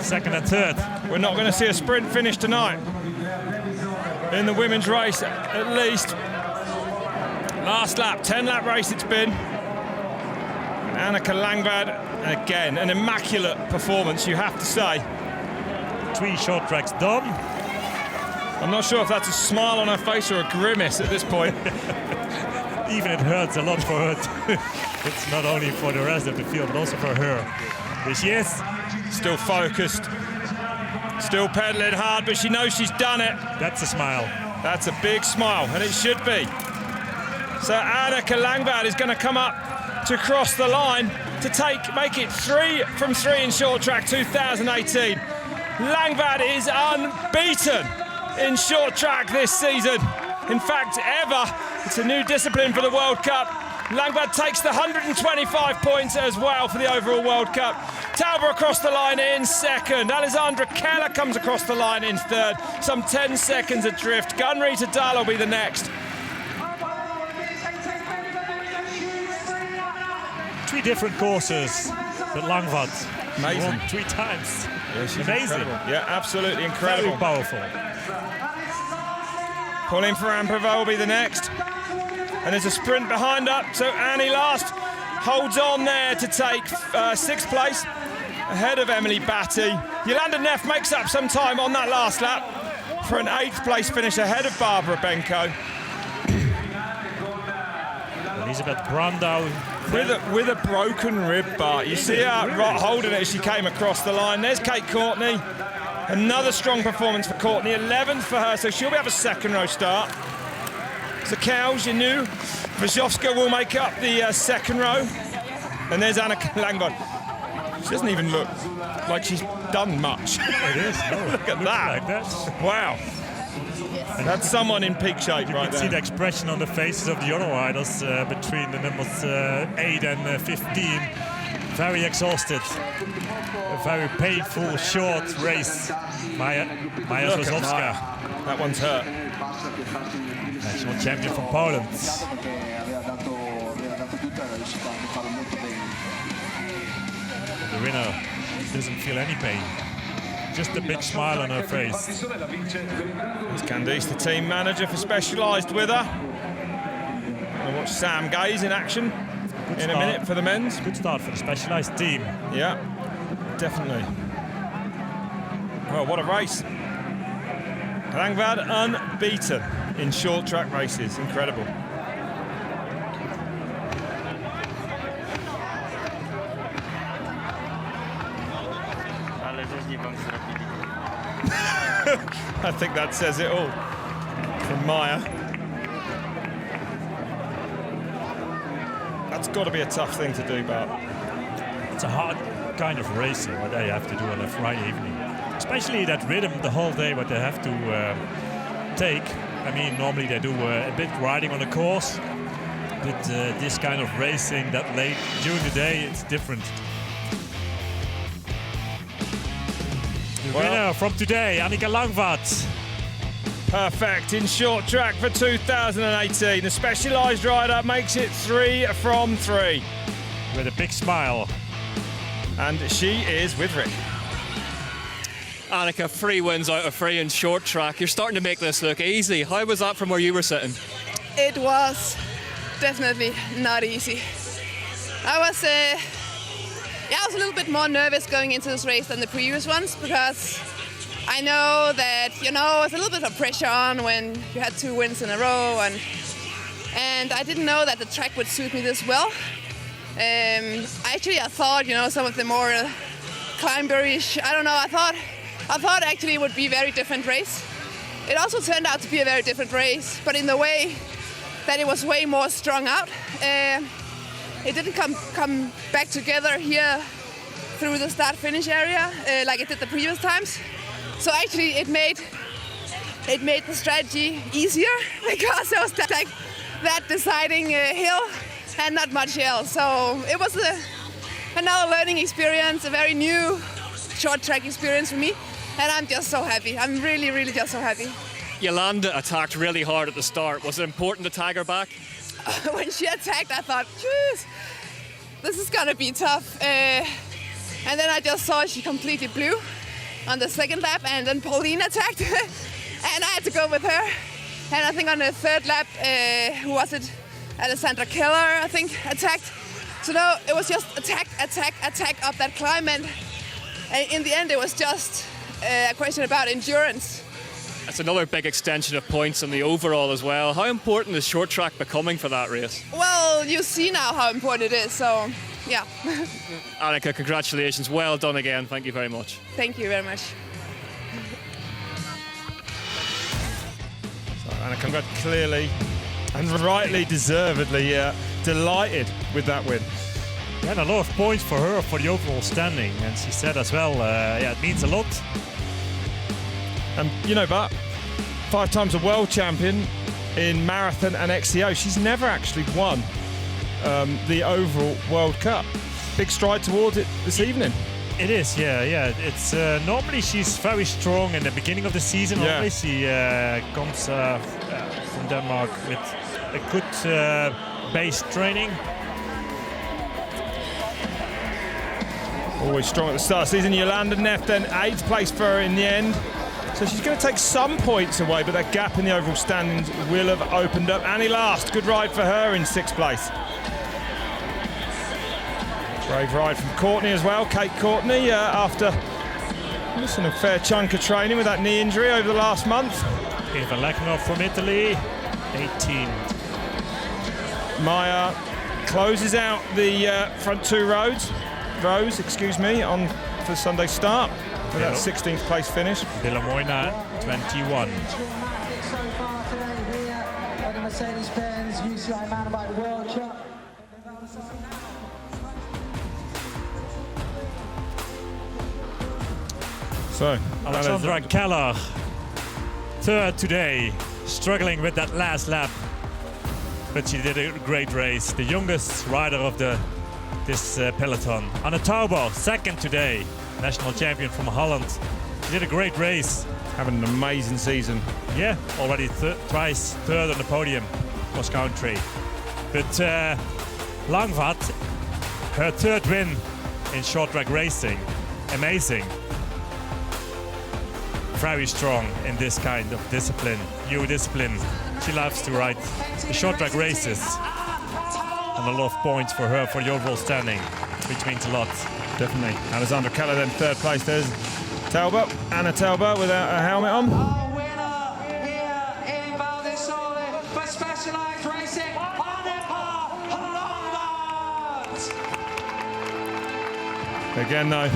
Speaker 2: second and third.
Speaker 1: We're not going to see a sprint finish tonight. In the women's race, at least. Last lap, 10-lap race it's been. Anneke Langvaart, again, an immaculate performance, you have to say.
Speaker 2: 3 short tracks done.
Speaker 1: I'm not sure if that's a smile on her face or a grimace at this point.
Speaker 2: Even it hurts a lot for her. It's not only for the rest of the field, but also for her. There she is.
Speaker 1: Still focused. Still pedaling hard, but she knows she's done it.
Speaker 2: That's a smile.
Speaker 1: That's a big smile, and it should be. So Anneke Langvaart is going to come up to cross the line to make it 3 from 3 in short track 2018. Langvaart is unbeaten in short track this season. In fact, ever. It's a new discipline for the World Cup. Langvaart takes the 125 points as well for the overall World Cup. Tauber across the line in second. Alexandra Keller comes across the line in third. Some 10 seconds adrift. Gunrita Dahl will be the next.
Speaker 2: 3 different courses that Langvaart won 3 times.
Speaker 1: Yeah, she's
Speaker 2: amazing.
Speaker 1: Incredible. Yeah, absolutely incredible.
Speaker 2: Very powerful.
Speaker 1: Pauline Ferrand-Prévot will be the next. And there's a sprint behind her, so Annie Last holds on there to take 6th place ahead of Emily Batty. Yolanda Neff makes up some time on that last lap for an 8th place finish ahead of Barbara Benko.
Speaker 2: Elisabeth Brandau
Speaker 1: with a broken rib bar. You see her holding it as she came across the line. There's Kate Courtney. Another strong performance for Courtney, 11th for her, so she'll have a second row start. Zakau, Genu, Vyzhovska will make up the second row. And there's Anneke Langvaart. She doesn't even look like she's done much.
Speaker 2: It is, no.
Speaker 1: Look at that.
Speaker 2: Like that.
Speaker 1: Wow. That's someone in peak shape right there.
Speaker 2: You can see the expression on the faces of the other riders between the numbers 8 and 15. Very exhausted. A very painful, short race. Maja Vyzhovska.
Speaker 1: That one's hurt.
Speaker 2: National champion from Poland. The winner doesn't feel any pain. Just a big smile on her face.
Speaker 1: It's Candice, the team manager for Specialized, with her. Gonna watch Sam Gaze in action in a minute for the men's.
Speaker 2: Good start for the Specialized team.
Speaker 1: Yeah, definitely. Oh, what a race. Langvaart unbeaten in short track races. Incredible. I think that says it all from Maja. That's got to be a tough thing to do, Bart.
Speaker 2: It's a hard kind of racing what they have to do on a Friday evening. Especially that rhythm the whole day what they have to take. I mean, normally they do a bit riding on the course, but this kind of racing that late during the day, it's different. The winner from today, Anneke Langvaart.
Speaker 1: Perfect in short track for 2018. The Specialized rider makes it 3 from 3.
Speaker 2: With a big smile.
Speaker 1: And she is with Rick.
Speaker 3: Anneke, 3 wins out of 3 in short track. You're starting to make this look easy. How was that from where you were sitting?
Speaker 5: It was definitely not easy. I was a little bit more nervous going into this race than the previous ones because I know that, it's a little bit of pressure on when you had 2 wins in a row, and I didn't know that the track would suit me this well. I thought, some of the more climberish, I don't know, I thought actually it would be a very different race. It also turned out to be a very different race, but in the way that it was way more strung out. It didn't come back together here through the start-finish area like it did the previous times. So actually it made it made the strategy easier because it was like that deciding hill and not much else. So it was another learning experience, a very new short track experience for me, and I'm just so happy. I'm really, really just so happy.
Speaker 3: Yolanda attacked really hard at the start. Was it important to tag her back?
Speaker 5: When she attacked, I thought, jeez, this is gonna be tough. And then I just saw she completely blew on the second lap, and then Pauline attacked, and I had to go with her. And I think on the third lap, who was it? Alessandra Keller, I think, attacked. So no, it was just attack up that climb, and in the end, it was just a question about endurance.
Speaker 3: That's another big extension of points on the overall as well. How important is short track becoming for that race?
Speaker 5: Well, you see now how important it is, so yeah.
Speaker 3: Annika, congratulations. Well done again. Thank you very much.
Speaker 5: Thank you very much.
Speaker 1: So Annika got clearly and rightly deservedly delighted with that win.
Speaker 2: Yeah, and a lot of points for her for the overall standing, and she said as well, yeah, it means a lot.
Speaker 1: And you know, but 5 times a world champion in marathon and XCO, she's never actually won the overall World Cup. Big stride towards it this evening.
Speaker 2: It is, yeah. It's normally she's very strong in the beginning of the season.
Speaker 1: Yeah.
Speaker 2: Normally she comes from Denmark with a good base training.
Speaker 1: Always strong at the start of the season. Yolanda Neff then 8th place for her in the end. So she's going to take some points away, but that gap in the overall standings will have opened up. Annie Last, good ride for her in 6th place. Brave ride from Courtney as well. Kate Courtney, after missing a fair chunk of training with that knee injury over the last month.
Speaker 2: Eva Leknov from Italy, 18.
Speaker 1: Maya closes out the front 2 rows, on for Sunday start with that 16th place finish.
Speaker 2: Villamoina, 21.
Speaker 6: So far today here at the Mercedes-Benz UCI Mountain Bike World Cup.
Speaker 1: So,
Speaker 2: Alexandra Keller, 3rd today, struggling with that last lap, but she did a great race. The youngest rider of this peloton. Anne Tauber, 2nd today, national champion from Holland. She did a great race.
Speaker 1: having an amazing season.
Speaker 2: Yeah, already twice 3rd on the podium, cross country. But Langvaart, her 3rd win in short track racing. Amazing. Very strong in this kind of discipline, new discipline. She loves to ride the short track races. And a lot of points for her for the overall standing, which means a lot.
Speaker 1: Definitely. Alexandra Keller then 3rd place. There's Tauber, Anna Tauber without a helmet on.
Speaker 6: Our winner here in Val di Sole for Specialized Racing, Annika Langvaart.
Speaker 1: Again though,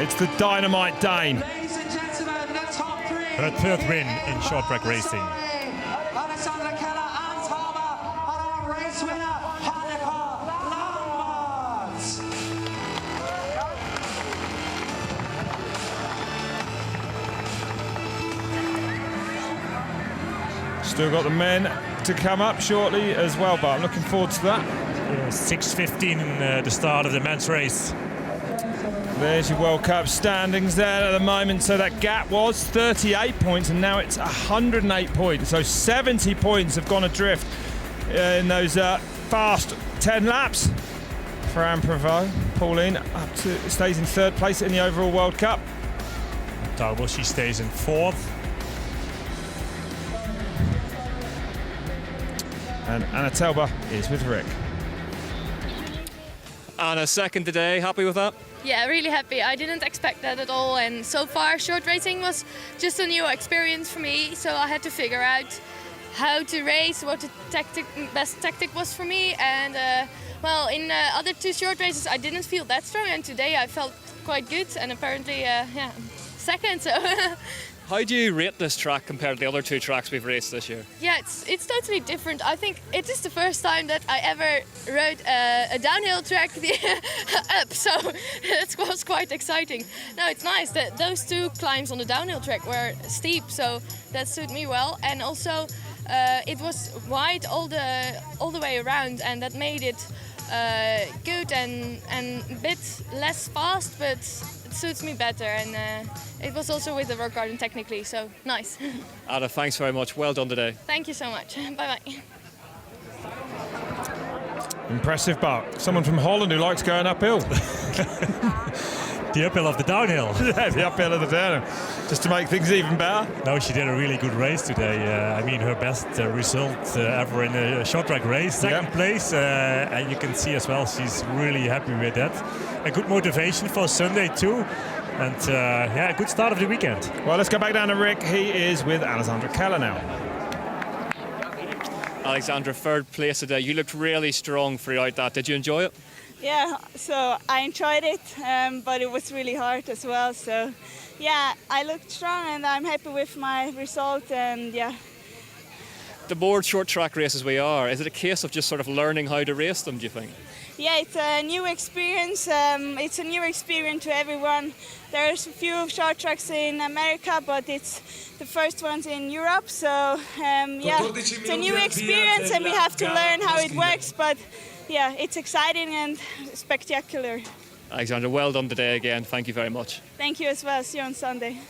Speaker 1: it's the Dynamite Dane.
Speaker 6: Ladies and gentlemen, the top 3.
Speaker 2: Her 3rd win in short track racing.
Speaker 6: Alexandra Keller and Tauber, and our race winner, Annika Langvaart.
Speaker 1: Still got the men to come up shortly as well, but I'm looking forward to that.
Speaker 2: 6:15 the start of the men's race.
Speaker 1: There's your World Cup standings there at the moment. So that gap was 38 points and now it's 108 points. So 70 points have gone adrift in those fast 10 laps for Anne Prevost. Pauline stays in 3rd place in the overall World Cup.
Speaker 2: Tauber, she stays in 4th.
Speaker 1: And Anna Tauber is with Rick.
Speaker 3: Anna, 2nd today. Happy with that?
Speaker 7: Yeah, really happy. I didn't expect that at all, and so far short racing was just a new experience for me, so I had to figure out how to race, what the best tactic was for me, and well, in the other 2 short races I didn't feel that strong, and today I felt quite good, and apparently, yeah, 2nd, so
Speaker 3: How do you rate this track compared to the other 2 tracks we've raced this year?
Speaker 7: Yeah, it's totally different. I think it is the first time that I ever rode a downhill track up, so it was quite exciting. No, it's nice that those 2 climbs on the downhill track were steep, so that suited me well. And also, it was wide all the way around, and that made it good and a bit less fast, but it suits me better. And it was also with the rock garden technically, so nice.
Speaker 3: Ada, thanks very much. Well done today.
Speaker 7: Thank you so much. Bye-bye.
Speaker 1: Impressive buck. Someone from Holland who likes going uphill.
Speaker 2: The uphill of the downhill.
Speaker 1: Yeah, the uphill of the downhill. Just to make things even better.
Speaker 2: No, she did a really good race today. I mean, her best result ever in a short track race, second place. And you can see as well, she's really happy with that. A good motivation for Sunday too. And a good start of the weekend.
Speaker 1: Well, let's go back down to Rick. He is with Alexandra Keller now.
Speaker 3: Alexandra, 3rd place today. You looked really strong throughout that. Did you enjoy it?
Speaker 8: Yeah, so I enjoyed it, but it was really hard as well. So, yeah, I looked strong and I'm happy with my result. And yeah.
Speaker 3: The more short track races we are, is it a case of just sort of learning how to race them, do you think?
Speaker 8: Yeah, it's a new experience. It's a new experience to everyone. There's a few short tracks in America, but it's the first ones in Europe. So, it's a new experience and we have to learn how it works. But yeah, it's exciting and spectacular.
Speaker 3: Alexandra, well done today again. Thank you very much.
Speaker 8: Thank you as well. See you on Sunday.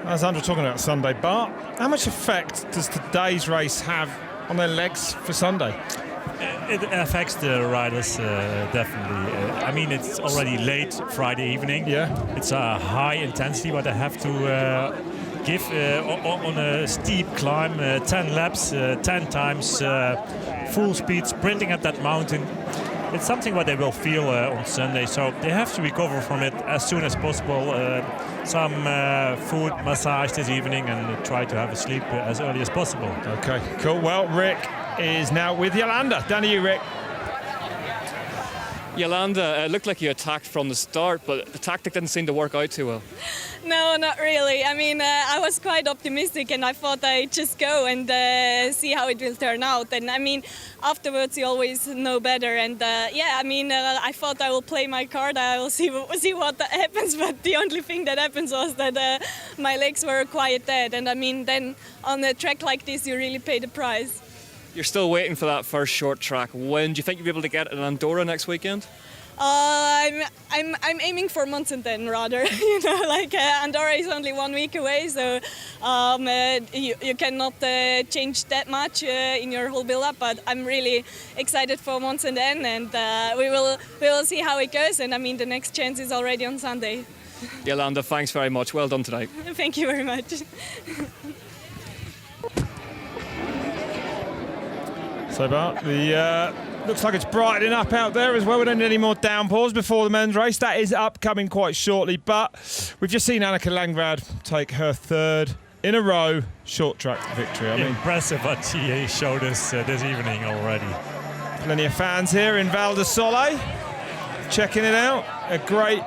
Speaker 1: Alexandra talking about Sunday. Bart, how much effect does today's race have on their legs for Sunday?
Speaker 2: It affects the riders definitely. I mean, it's already late Friday evening.
Speaker 1: Yeah.
Speaker 2: It's a high intensity what they have to give on a steep climb, 10 laps, 10 times full speed sprinting at that mountain. It's something what they will feel on Sunday, so they have to recover from it as soon as possible. Some food, massage this evening, and try to have a sleep as early as possible.
Speaker 1: Okay, cool. Well, Rick is now with Yolanda. Down to you, Rick.
Speaker 3: Yolanda, it looked like you attacked from the start, but the tactic didn't seem to work out too well.
Speaker 4: No, not really. I mean, I was quite optimistic and I thought I'd just go and see how it will turn out. And I mean, afterwards you always know better. And I thought I will play my card. I will see what happens. But the only thing that happens was that my legs were quite dead. And I mean, then on a track like this, you really pay the price.
Speaker 3: You're still waiting for that first short track win. Do you think you'll be able to get it in Andorra next weekend?
Speaker 4: I'm aiming for Munson rather. Andorra is only 1 week away, so you cannot change that much in your whole build-up. But I'm really excited for Munson, and we will see how it goes. And I mean, the next chance is already on Sunday.
Speaker 3: Yolanda, thanks very much. Well done tonight.
Speaker 4: Thank you very much.
Speaker 1: So, Bart, looks like it's brightening up out there as well. We don't need any more downpours before the men's race. That is upcoming quite shortly. But we've just seen Anneke Langvad take her 3rd in a row short track victory. I mean,
Speaker 2: impressive what she showed us this evening already.
Speaker 1: Plenty of fans here in Val di Sole checking it out. A great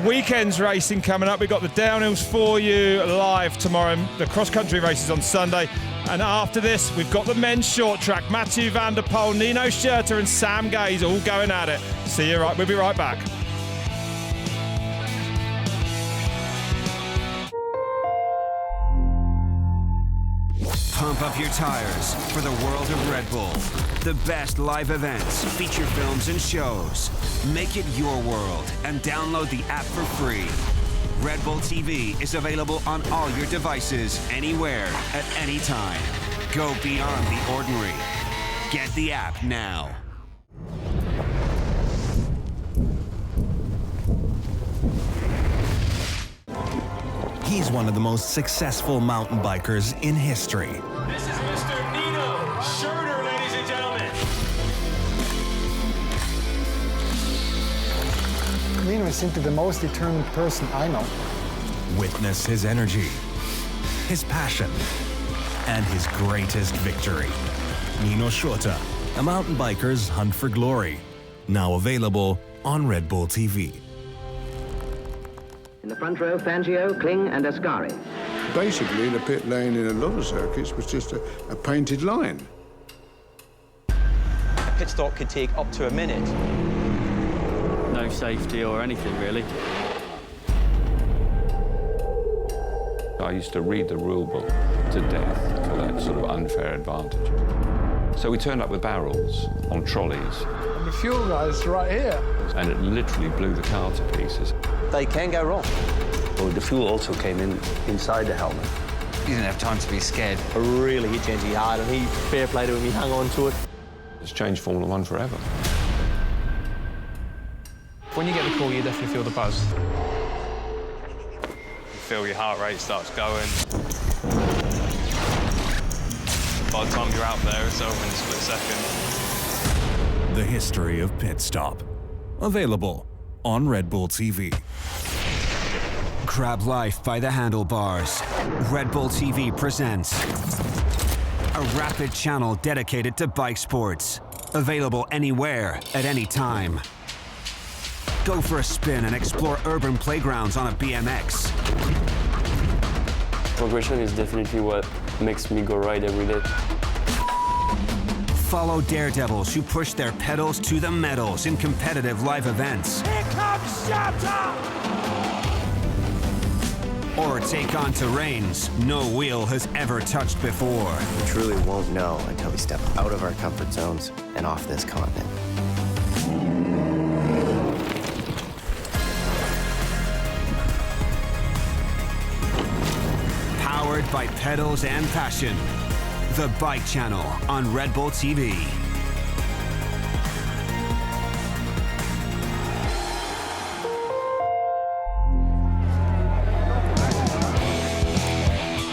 Speaker 1: weekend's racing coming up. We've got the downhills for you live tomorrow. The cross-country races on Sunday. And after this, we've got the men's short track. Mathieu van der Poel, Nino Schurter and Sam Gaze all going at it. See you right. We'll be right back.
Speaker 9: Pump up your tires for the world of Red Bull. The best live events, feature films and shows. Make it your world and download the app for free. Red Bull TV is available on all your devices, anywhere, at any time. Go beyond the ordinary. Get the app now.
Speaker 10: He's one of the most successful mountain bikers in history.
Speaker 11: This is Mr. Nino Schurter, ladies and gentlemen.
Speaker 12: Nino is simply the most determined person I know.
Speaker 10: Witness his energy, his passion, and his greatest victory. Nino Schurter, a mountain biker's hunt for glory. Now available on Red Bull TV.
Speaker 13: In the front row, Fangio, Kling and Ascari.
Speaker 14: Basically, the pit lane in a lot of circuits was just a painted line.
Speaker 15: A pit stop could take up to a minute.
Speaker 16: No safety or anything, really.
Speaker 17: I used to read the rule book to death for that sort of unfair advantage. So we turned up with barrels on trolleys.
Speaker 12: And the fuel guy's right here.
Speaker 17: And it literally blew the car to pieces.
Speaker 15: They can go wrong.
Speaker 18: Well, the fuel also came inside the helmet.
Speaker 19: He didn't have time to be scared.
Speaker 15: Really hit Genji hard, and he, fair play to him, he hung on to it.
Speaker 17: It's changed Formula One forever.
Speaker 20: When you get the call, you definitely feel the buzz.
Speaker 21: You feel your heart rate starts going. By the time you're out there, it's over in a split second.
Speaker 10: The history of pit stop. Available on Red Bull TV.
Speaker 9: Grab life by the handlebars. Red Bull TV presents a rapid channel dedicated to bike sports. Available anywhere, at any time. Go for a spin and explore urban playgrounds on a BMX.
Speaker 22: Progression is definitely what makes me go ride every day.
Speaker 9: Follow daredevils who push their pedals to the metals in competitive live events.
Speaker 11: Here comes Shatter!
Speaker 9: Or take on terrains no wheel has ever touched before.
Speaker 23: We truly won't know until we step out of our comfort zones and off this continent.
Speaker 9: Powered by pedals and passion. The Bike Channel on Red Bull TV.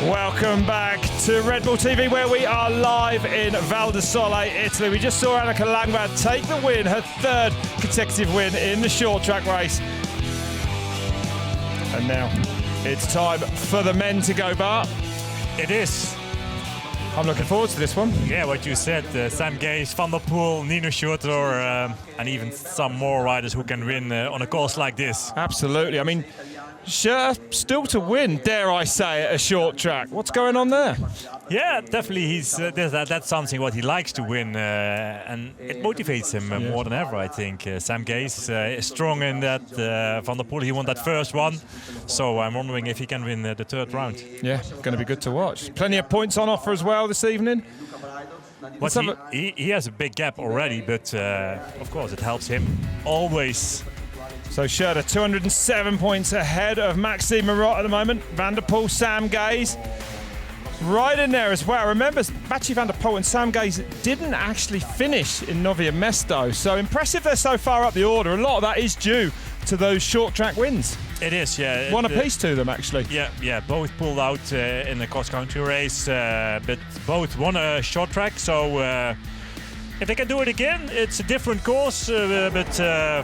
Speaker 1: Welcome back to Red Bull TV, where we are live in Val di Sole, Italy. We just saw Annika Langvad take the win, her third consecutive win in the short track race. And now it's time for the men to go, Bart.
Speaker 2: It is.
Speaker 1: I'm looking forward to this one.
Speaker 2: Yeah, what you said, Sam Gaze, Van der Poel, Nino Schurter, and even some more riders who can win on a course like this.
Speaker 1: Absolutely. I mean, Schurter still to win, dare I say, at a short track. What's going on there?
Speaker 2: Yeah, definitely. He's that's something what he likes to win, and it motivates him more than ever, I think. Sam Gaze is strong in that. Van der Poel, he won that first one, so I'm wondering if he can win the third round.
Speaker 1: Yeah, going to be good to watch. Plenty of points on offer as well this evening.
Speaker 2: But he has a big gap already, but of course it helps him always.
Speaker 1: So Schurter 207 points ahead of Maxime Marot at the moment. Van der Poel, Sam Gaze right in there as well. Remember, Mathieu Van der Poel and Sam Gaze didn't actually finish in Novia Mesto. So impressive they're so far up the order. A lot of that is due to those short track wins.
Speaker 2: It is, yeah.
Speaker 1: One apiece to them, actually.
Speaker 2: Yeah. Both pulled out in the cross-country race, but both won a short track. So if they can do it again, it's a different course, but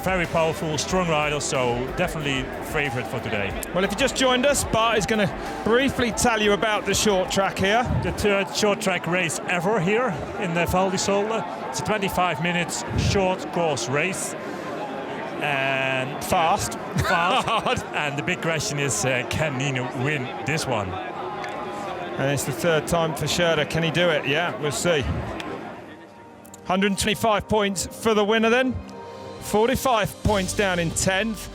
Speaker 2: very powerful, strong riders, so definitely favourite for today.
Speaker 1: Well, if you just joined us, Bart is going to briefly tell you about the short track here.
Speaker 2: The third short track race ever here in the Val di Sole. It's a 25 minutes short course race. And
Speaker 1: fast.
Speaker 2: And the big question is, can Nino win this one?
Speaker 1: And it's the third time for Schurter. Can he do it? Yeah, we'll see. 125 points for the winner then. 45 points down in 10th.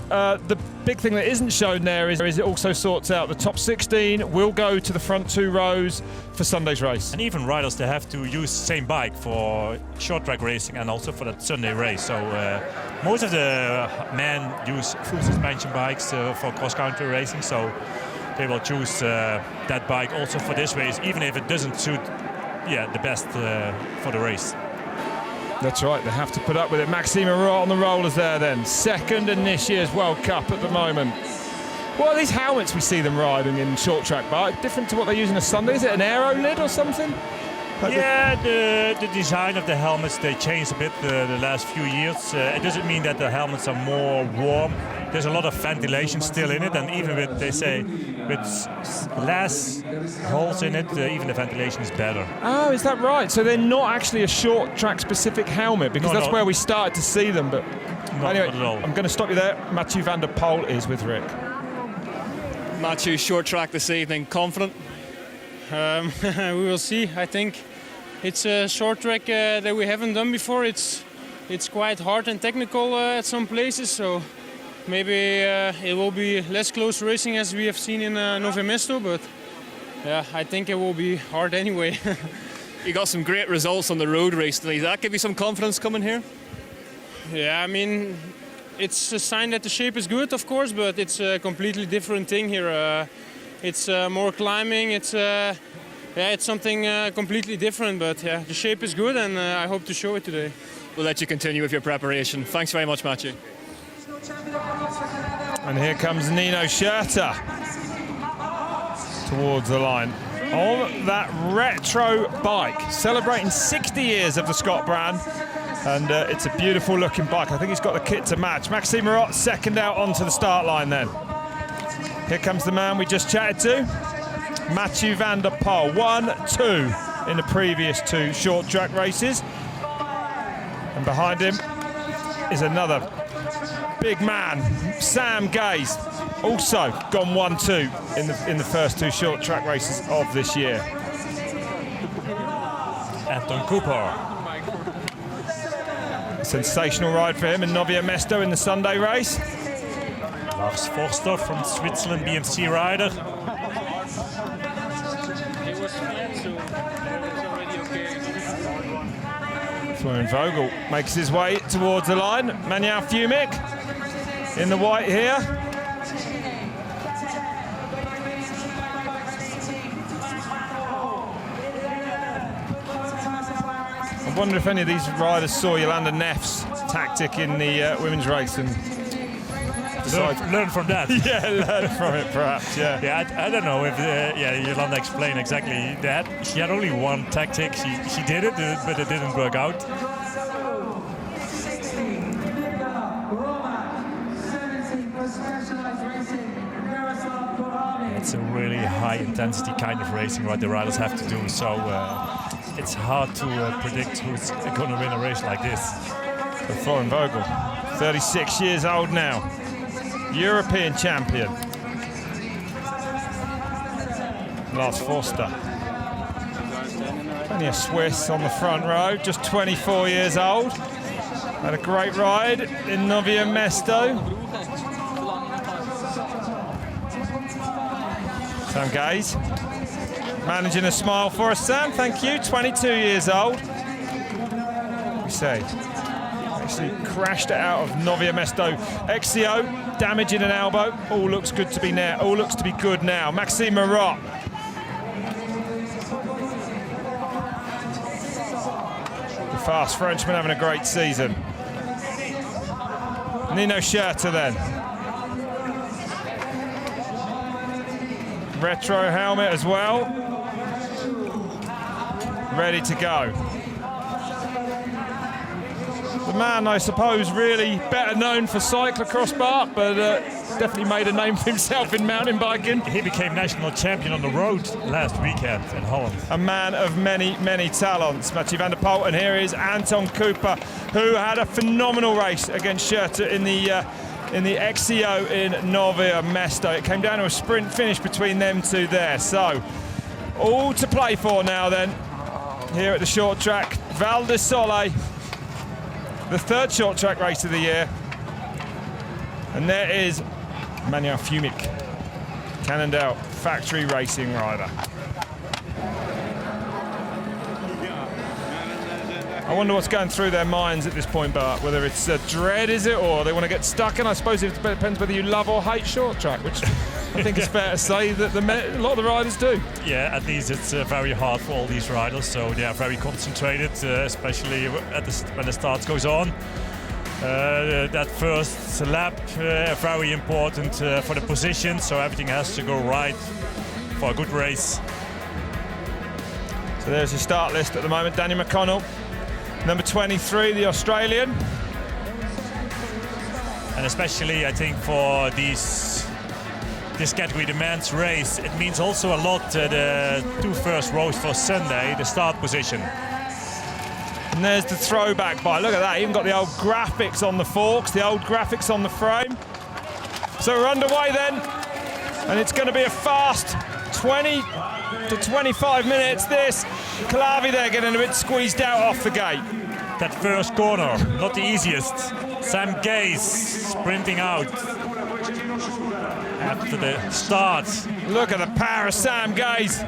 Speaker 1: The big thing that isn't shown there is it also sorts out the top 16 will go to the front two rows for Sunday's race.
Speaker 2: And even riders, they have to use the same bike for short track racing and also for that Sunday race. So most of the men use full suspension bikes for cross-country racing. So they will choose that bike also for this race, even if it doesn't suit the best for the race.
Speaker 1: That's right, they have to put up with it. Maxime Marot on the rollers there then. Second in this year's World Cup at the moment. What are these helmets we see them riding in short track bike? Different to what they use on a Sunday? Is it an aero lid or something?
Speaker 2: The design of the helmets, they changed a bit the last few years. It doesn't mean that the helmets are more warm. There's a lot of ventilation still in it, and even with, they say, with less holes in it, even the ventilation is better.
Speaker 1: Oh, is that right? So they're not actually a short track specific helmet, because that's where we started to see them. But
Speaker 2: not
Speaker 1: anyway,
Speaker 2: at all.
Speaker 1: I'm going to stop you there. Mathieu Van der Poel is with Rick.
Speaker 3: Matthew, short track this evening, confident?
Speaker 5: We will see. I think it's a short track that we haven't done before. It's quite hard and technical at some places, so maybe it will be less close racing as we have seen in Nove Mesto, but yeah, I think it will be hard anyway.
Speaker 3: You got some great results on the road recently. Does that give you some confidence coming here?
Speaker 5: Yeah, I mean, it's a sign that the shape is good, of course, but it's a completely different thing here. It's more climbing. It's something completely different. But yeah, the shape is good, and I hope to show it today.
Speaker 3: We'll let you continue with your preparation. Thanks very much, Matthew.
Speaker 1: And here comes Nino Schurter towards the line on that retro bike, celebrating 60 years of the Scott brand. And it's a beautiful looking bike. I think he's got the kit to match. Maxime Marot second out onto the start line then. Here comes the man we just chatted to, Mathieu van der Poel. 1-2 in the previous 2 short track races. And behind him is another big man, Sam Gaze, also gone 1-2 in the first 2 short track races of this year.
Speaker 2: Anton Cooper.
Speaker 1: Sensational ride for him in Nove Mesto in the Sunday race.
Speaker 2: Lars Forster from Switzerland, BMC rider.
Speaker 1: Florian Vogel makes his way towards the line. Manuel Fumic in the white here. I wonder if any of these riders saw Jolanda Neff's tactic in the women's race and
Speaker 2: learn from that.
Speaker 1: Yeah, learn from it perhaps, yeah.
Speaker 2: Yeah, I don't know if Jolanda explained exactly that. She had only one tactic. She did it, but it didn't work out. It's a really high intensity kind of racing what the riders have to do, so it's hard to predict who's going to win a race like this.
Speaker 1: So Florian Vogel, 36 years old now, European champion. Lars Forster, only a Swiss on the front row, just 24 years old. Had a great ride in Nove Mesto. Sam Gaze, managing a smile for us, Sam, thank you, 22 years old. We say, actually crashed out of Nove Mesto. XCO, damaging an elbow, all looks good to be now, all looks to be good now. Maxime Marot. The fast Frenchman having a great season. Nino Schurter then. Retro helmet as well. Ready to go. The man, I suppose, really better known for cyclocross, Bart, but definitely made a name for himself in mountain biking.
Speaker 2: He became national champion on the road last weekend in Holland.
Speaker 1: A man of many, many talents. Mathieu van der Poel, and here is Anton Cooper, who had a phenomenal race against Schurter in the XCO in Nove Mesto. It came down to a sprint finish between them two there. So, all to play for now then, here at the short track. Val di Sole, the third short track race of the year. And there is Manuel Fumic, Cannondale factory racing rider. I wonder what's going through their minds at this point, Bart, whether it's dread, is it, or they want to get stuck in. I suppose it depends whether you love or hate short track, which I think is fair to say that a lot of the riders do.
Speaker 2: Yeah, at least it's very hard for all these riders, so they are very concentrated, especially when the start goes on. That first lap, very important for the position, so everything has to go right for a good race.
Speaker 1: So there's your start list at the moment. Danny McConnell, number 23, the Australian.
Speaker 2: And especially, I think, for this category, the men's race, it means also a lot the 2 first rows for Sunday, the start position.
Speaker 1: And there's the throwback bike. Look at that, even got the old graphics on the forks, the old graphics on the frame. So we're underway then. And it's going to be a fast 20 to 25 minutes. This Kalavi there getting a bit squeezed out off the gate.
Speaker 2: That first corner, not the easiest. Sam Gaze sprinting out after the start.
Speaker 1: Look at the power of Sam Gaze.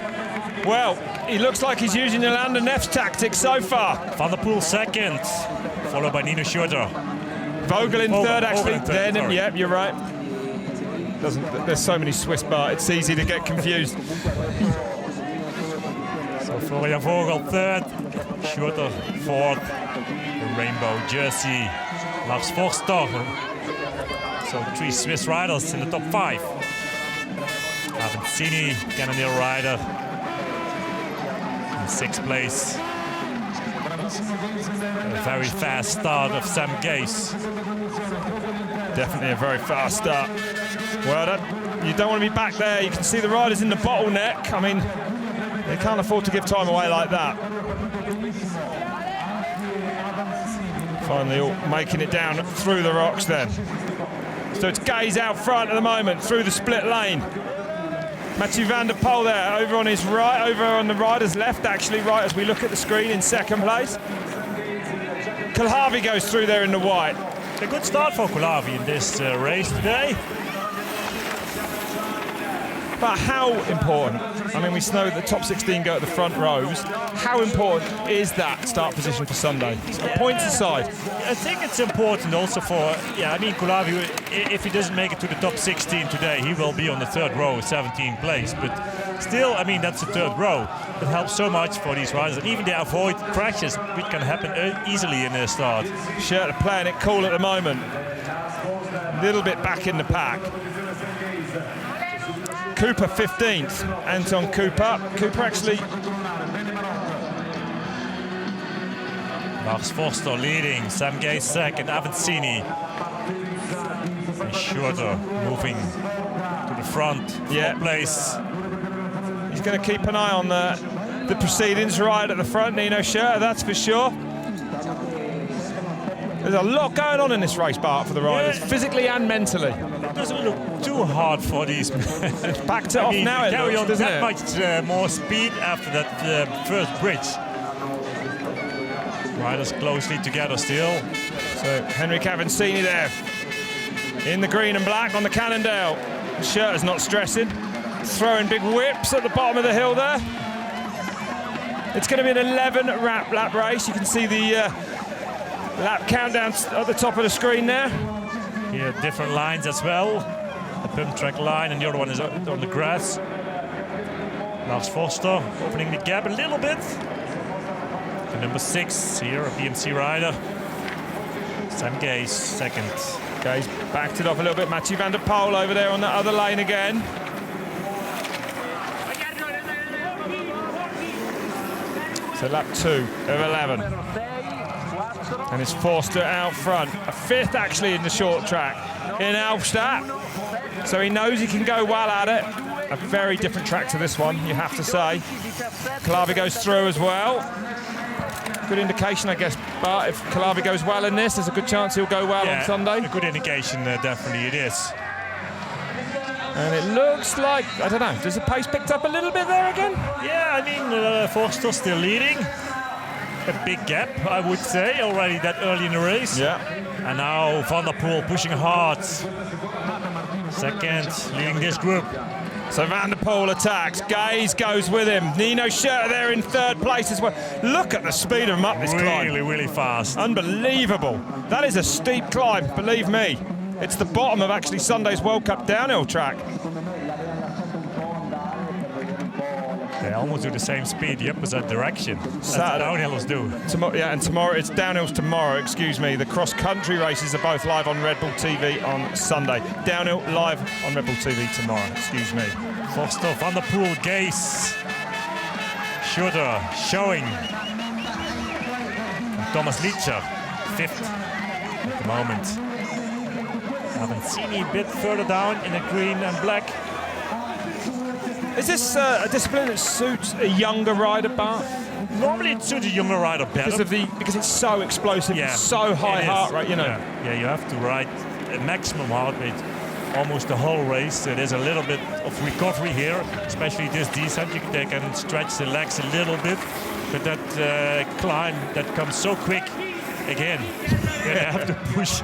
Speaker 1: Well, he looks like he's using the Lander Neff's tactics so far.
Speaker 2: Van der Poel second, followed by Nino Schurter.
Speaker 1: Vogel in third, actually.
Speaker 2: Vogel in third,
Speaker 1: Yep, you're right. There's so many Swiss bar, it's easy to get confused.
Speaker 2: So Florian Vogel third, Schurter fourth, the rainbow jersey, Lars Forster. So 3 Swiss riders in the top 5. Avancini, Canadian rider, in 6th place. A very fast start of Sam Gaze.
Speaker 1: Definitely a very fast start. Well, you don't want to be back there. You can see the riders in the bottleneck. I mean, they can't afford to give time away like that. Finally all making it down through the rocks then. So it's Gaze out front at the moment through the split lane. Mathieu van der Poel there over on his right, over on the rider's left actually, right as we look at the screen, in 2nd place. Kulhavi goes through there in the white.
Speaker 2: A good start for Kulhavi in this race today.
Speaker 1: But how important, I mean, we know the top 16 go at the front rows. How important is that start position for Sunday? Points aside.
Speaker 2: I think it's important also for, I mean, Kulhavi, if he doesn't make it to the top 16 today, he will be on the 3rd row, 17th place. But still, I mean, that's the 3rd row. It helps so much for these riders. And even they avoid crashes, which can happen easily in their start.
Speaker 1: Schurter playing it cool at the moment. A little bit back in the pack. Cooper 15th, Anton Cooper. Cooper actually...
Speaker 2: Lars Forster leading, Sam Gaze second, Avancini. And Schurter moving to the front, 4th place.
Speaker 1: He's going to keep an eye on the proceedings right at the front, Nino Schurter, that's for sure. There's a lot going on in this race, Bart, for the riders, physically and mentally.
Speaker 2: It doesn't look too hard for these men.
Speaker 1: It's backed it off now, it
Speaker 2: carry
Speaker 1: looks,
Speaker 2: on
Speaker 1: doesn't
Speaker 2: that
Speaker 1: it?
Speaker 2: much more speed after that first bridge. Riders closely together still.
Speaker 1: So Henrik Avancini there in the green and black on the Cannondale. Schurter's not stressing. Throwing big whips at the bottom of the hill there. It's going to be an 11 lap race. You can see the lap countdown at the top of the screen there.
Speaker 2: Here, different lines as well. The pump track line, and the other one is on the grass. Lars Forster opening the gap a little bit. And number 6 here, a BMC rider. Sam Gaze, second.
Speaker 1: Gaze backed it off a little bit. Mathieu van der Poel over there on the other lane again. So lap 2 of 11. And it's Forster out front. A 5th actually in the short track in Alfstadt. So he knows he can go well at it. A very different track to this one, you have to say. Kalavi goes through as well. Good indication, I guess, but if Kalavi goes well in this, there's a good chance he'll go well on Sunday.
Speaker 2: A good indication, definitely it is.
Speaker 1: And it looks like, I don't know, does the pace picked up a little bit there again?
Speaker 2: Yeah, I mean, Forster still leading. A big gap, I would say, already that early in the race.
Speaker 1: Yeah.
Speaker 2: And now Van der Poel pushing hard. Second, leading this group.
Speaker 1: So Van der Poel attacks, Gaze goes with him. Nino Schurter there in 3rd place as well. Look at the speed of him up this climb.
Speaker 2: Really fast.
Speaker 1: Unbelievable. That is a steep climb, believe me. It's the bottom of actually Sunday's World Cup downhill track.
Speaker 2: They almost do the same speed, the opposite direction as the downhillers do.
Speaker 1: And tomorrow, it's downhills tomorrow, excuse me. The cross-country races are both live on Red Bull TV on Sunday. Downhill live on Red Bull TV tomorrow, excuse me.
Speaker 2: Forster, Van der Poel, Gaze, Schurter showing. And Thomas Lietscher, 5th at the moment. Avancini a bit further down in the green and black.
Speaker 1: Is this a discipline that suits a younger rider, Bart?
Speaker 2: Normally it suits a younger rider better.
Speaker 1: Because it's so explosive, so high heart rate, you know.
Speaker 2: Yeah, you have to ride a maximum heart rate almost the whole race. There's a little bit of recovery here, especially this descent. They can stretch the legs a little bit, but that climb that comes so quick, again, they have to push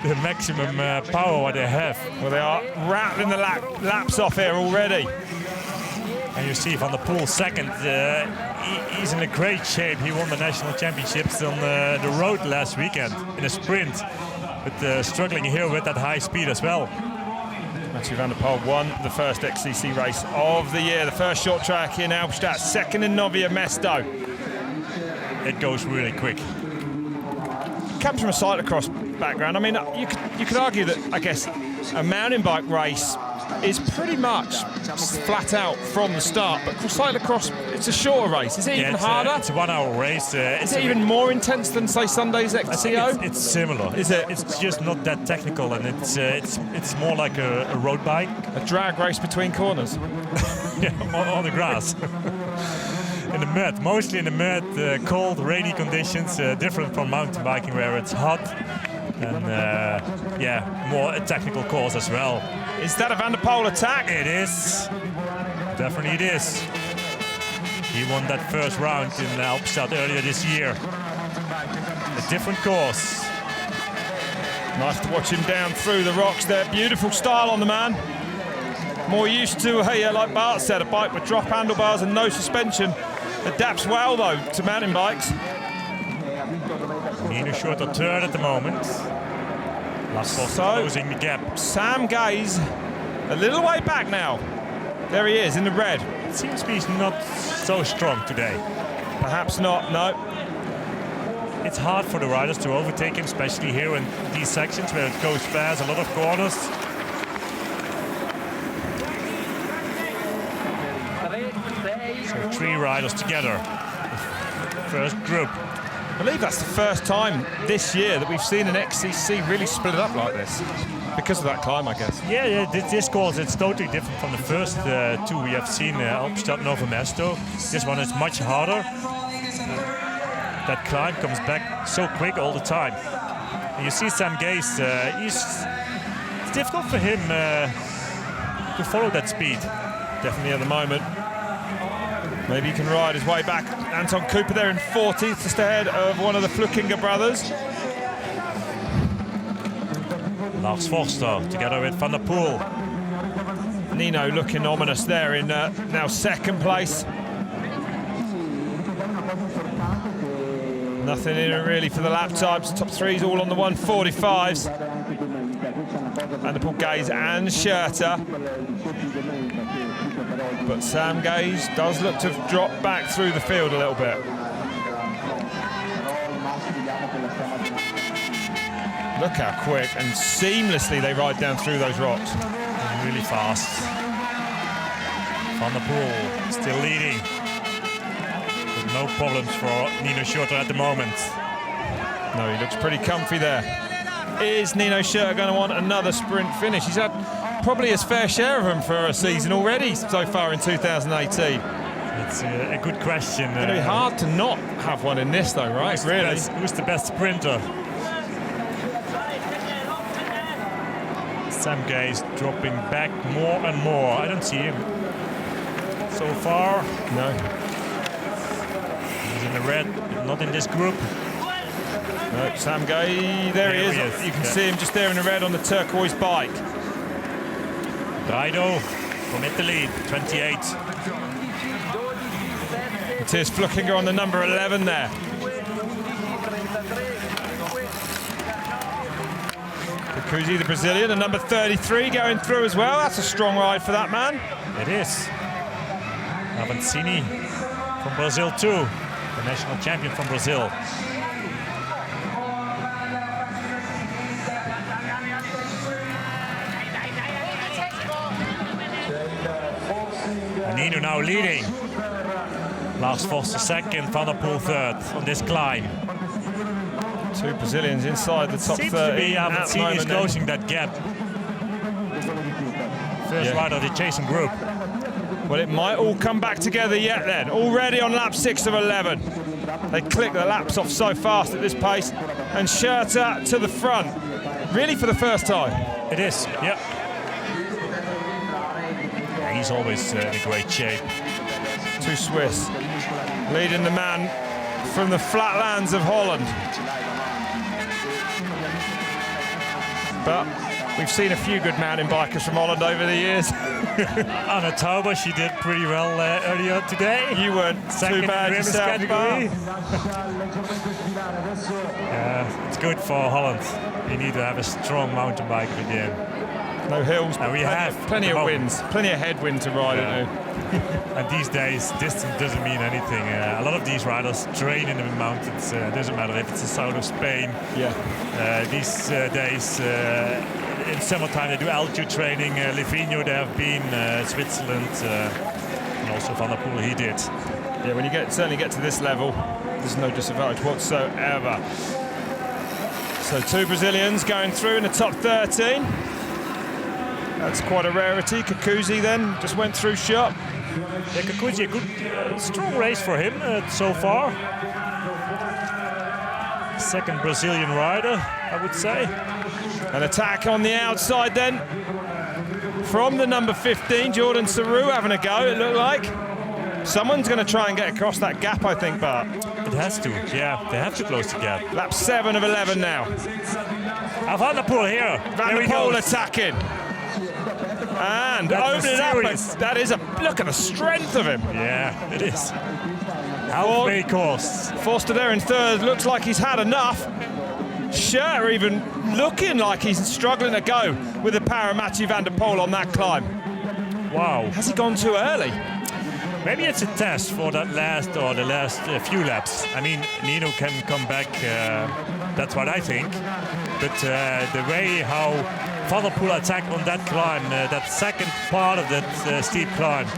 Speaker 2: the maximum power what they have.
Speaker 1: Well, they are rattling the laps off here already.
Speaker 2: And you see Van der Poel second. He's in a great shape. He won the national championships on the road last weekend in a sprint, but struggling here with that high speed as well.
Speaker 1: Mathieu van der Poel won the first XCC race of the year, the first short track in Albstadt, second in Novia Mesto.
Speaker 2: It goes really quick.
Speaker 1: Comes from a cyclocross background. I mean, you could argue that, I guess, a mountain bike race is pretty much flat out from the start, but cyclocross, it's a shorter race. Is it even harder?
Speaker 2: It's a 1 hour race.
Speaker 1: Is it even more intense than, say, Sunday's XCO?
Speaker 2: I think it's similar.
Speaker 1: Is it?
Speaker 2: It's just not that technical, and it's more like a road bike.
Speaker 1: A drag race between corners.
Speaker 2: Yeah, on the grass. In the mud, mostly in the mud, cold, rainy conditions, different from mountain biking where it's hot, and yeah, more a technical course as well.
Speaker 1: Is that a Van der Poel attack?
Speaker 2: It is. Definitely it is. He won that first round in Albstadt earlier this year. A different course.
Speaker 1: Nice to watch him down through the rocks there. Beautiful style on the man. More used to, like Bart said, a bike with drop handlebars and no suspension. Adapts well, though, to mountain bikes.
Speaker 2: Nino Schurter third at the moment. Last closing the gap.
Speaker 1: Sam Gaze, a little way back now. There he is in the red.
Speaker 2: It seems he's not so strong today.
Speaker 1: Perhaps not, no.
Speaker 2: It's hard for the riders to overtake him, especially here in these sections where it goes fast, a lot of corners. So 3 riders together. The first group.
Speaker 1: I believe that's the first time this year that we've seen an XCC really split up like this. Because of that climb, I guess.
Speaker 2: Yeah, this course, it's totally different from the first 2 we have seen, Albstadt, Nova Mesto. This one is much harder. That climb comes back so quick all the time. And you see Sam Gaze, it's difficult for him to follow that speed.
Speaker 1: Definitely at the moment. Maybe he can ride his way back. Anton Cooper there in 40th, just ahead of one of the Flukinger brothers.
Speaker 2: Lars Forster together with Van der Poel.
Speaker 1: Nino looking ominous there in now second place. Nothing in it really for the lap times. Top 3's all on the 1:45s. Van der Poel, Gaze and Schurter. But Sam Gaze does look to have dropped back through the field a little bit. Look how quick and seamlessly they ride down through those rocks.
Speaker 2: Really fast. Van der Poel still leading. But no problems for Nino Schurter at the moment.
Speaker 1: No, he looks pretty comfy there. Is Nino Schurter going to want another sprint finish? He's had probably his fair share of them for a season already so far in 2018.
Speaker 2: It's a good question.
Speaker 1: It's going to be hard to not have one in this though, right?
Speaker 2: Who's the best sprinter? Sam Gaze dropping back more and more. I don't see him so far.
Speaker 1: No.
Speaker 2: He's in the red, but not in this group.
Speaker 1: No, Sam Gaze, there he is. You can see him just there in the red on the turquoise bike.
Speaker 2: Raido from Italy, 28.
Speaker 1: Matthias Flukinger on the number 11 there. Cusi, the Brazilian, and number 33 going through as well. That's a strong ride for that man.
Speaker 2: It is. Avancini from Brazil too, the national champion from Brazil. And Nino now leading. Lars Forster second, Van der Poel third on this climb.
Speaker 1: 2 Brazilians inside the top 30.
Speaker 2: Seems to be Avancini is closing that gap. First rider of the chasing group.
Speaker 1: Well, it might all come back together yet then. Already on lap 6 of 11. They click the laps off so fast at this pace. And Schurter to the front. Really for the first time.
Speaker 2: It is, yep. he's always in great shape.
Speaker 1: 2 Swiss leading the man from the flatlands of Holland. But we've seen a few good mountain bikers from Holland over the years.
Speaker 2: Anna Tauber, she did pretty well earlier today.
Speaker 1: You weren't too bad yourself,
Speaker 2: category. It's good for Holland. You need to have a strong mountain biker again.
Speaker 1: No hills,
Speaker 2: and we have
Speaker 1: plenty of winds, plenty of headwind to ride it.
Speaker 2: And these days, distance doesn't mean anything. A lot of these riders train in the mountains. It doesn't matter if it's the south of Spain.
Speaker 1: Yeah.
Speaker 2: These days, in summertime, they do altitude training. Livigno, they have been, Switzerland, and also Van der Poel, he did.
Speaker 1: Yeah, when you certainly get to this level, there's no disadvantage whatsoever. So 2 Brazilians going through in the top 13. That's quite a rarity. Kakuzi then just went through shot.
Speaker 2: Yeah, Kakuzi, a good, strong race for him so far. Second Brazilian rider, I would say.
Speaker 1: An attack on the outside then from the number 15, Jordan Sarrou having a go, it looked like. Someone's going to try and get across that gap, I think, Bart.
Speaker 2: It has to, yeah. They have to close the gap.
Speaker 1: Lap 7 of 11 now.
Speaker 2: Van der Poel here.
Speaker 1: Van der Poel attacking. And opening up. That is a look at the strength of him.
Speaker 2: Yeah, it is. Halfway course.
Speaker 1: Forster there in third. Looks like he's had enough. Scher even looking like he's struggling to go with the power of Mathieu van der Poel on that climb.
Speaker 2: Wow.
Speaker 1: Has he gone too early?
Speaker 2: Maybe it's a test for the last few laps. I mean, Nino can come back. That's what I think. But the way how Van der Poel attacked on that climb, that second part of that steep climb,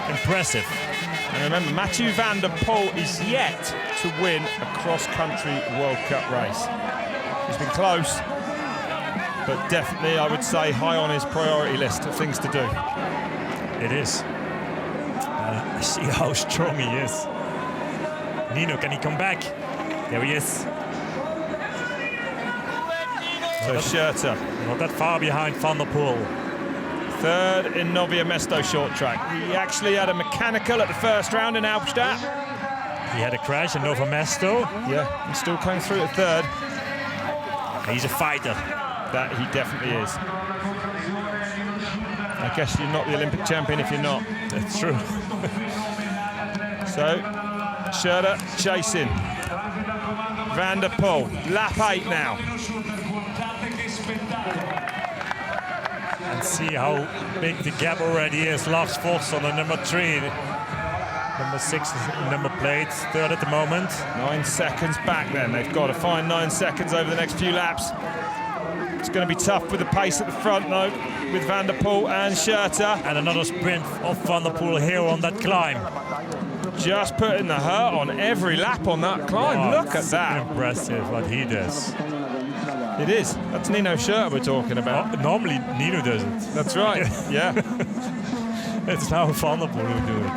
Speaker 2: impressive.
Speaker 1: And remember, Mathieu van der Poel is yet to win a cross-country World Cup race. He's been close, but definitely, I would say, high on his priority list of things to do.
Speaker 2: It is. See how strong he is. Nino, can he come back? There he is.
Speaker 1: So Schurter.
Speaker 2: Not that far behind Van der Poel.
Speaker 1: Third in Novia Mesto short track. He actually had a mechanical at the first round in Albstadt.
Speaker 2: He had a crash in Nova Mesto.
Speaker 1: Yeah, he still came through at third.
Speaker 2: He's a fighter.
Speaker 1: That he definitely is. I guess you're not the Olympic champion if you're not.
Speaker 2: That's true.
Speaker 1: So, Schurter chasing. Van der Poel, lap 8 now.
Speaker 2: And see how big the gap already is. Lars Vos on the number 3. Number 6 number plate, third at the moment.
Speaker 1: 9 seconds back then. They've got to find 9 seconds over the next few laps. It's going to be tough with the pace at the front, though, with Van der Poel and Schurter.
Speaker 2: And another sprint of Van der Poel here on that climb.
Speaker 1: Just putting the hurt on every lap on that climb.
Speaker 2: Wow,
Speaker 1: look at that.
Speaker 2: Impressive what he does.
Speaker 1: It is. That's Nino Schurter we're talking about.
Speaker 2: Normally Nino does it.
Speaker 1: That's right, yeah.
Speaker 2: It's now Van der Poel who do it.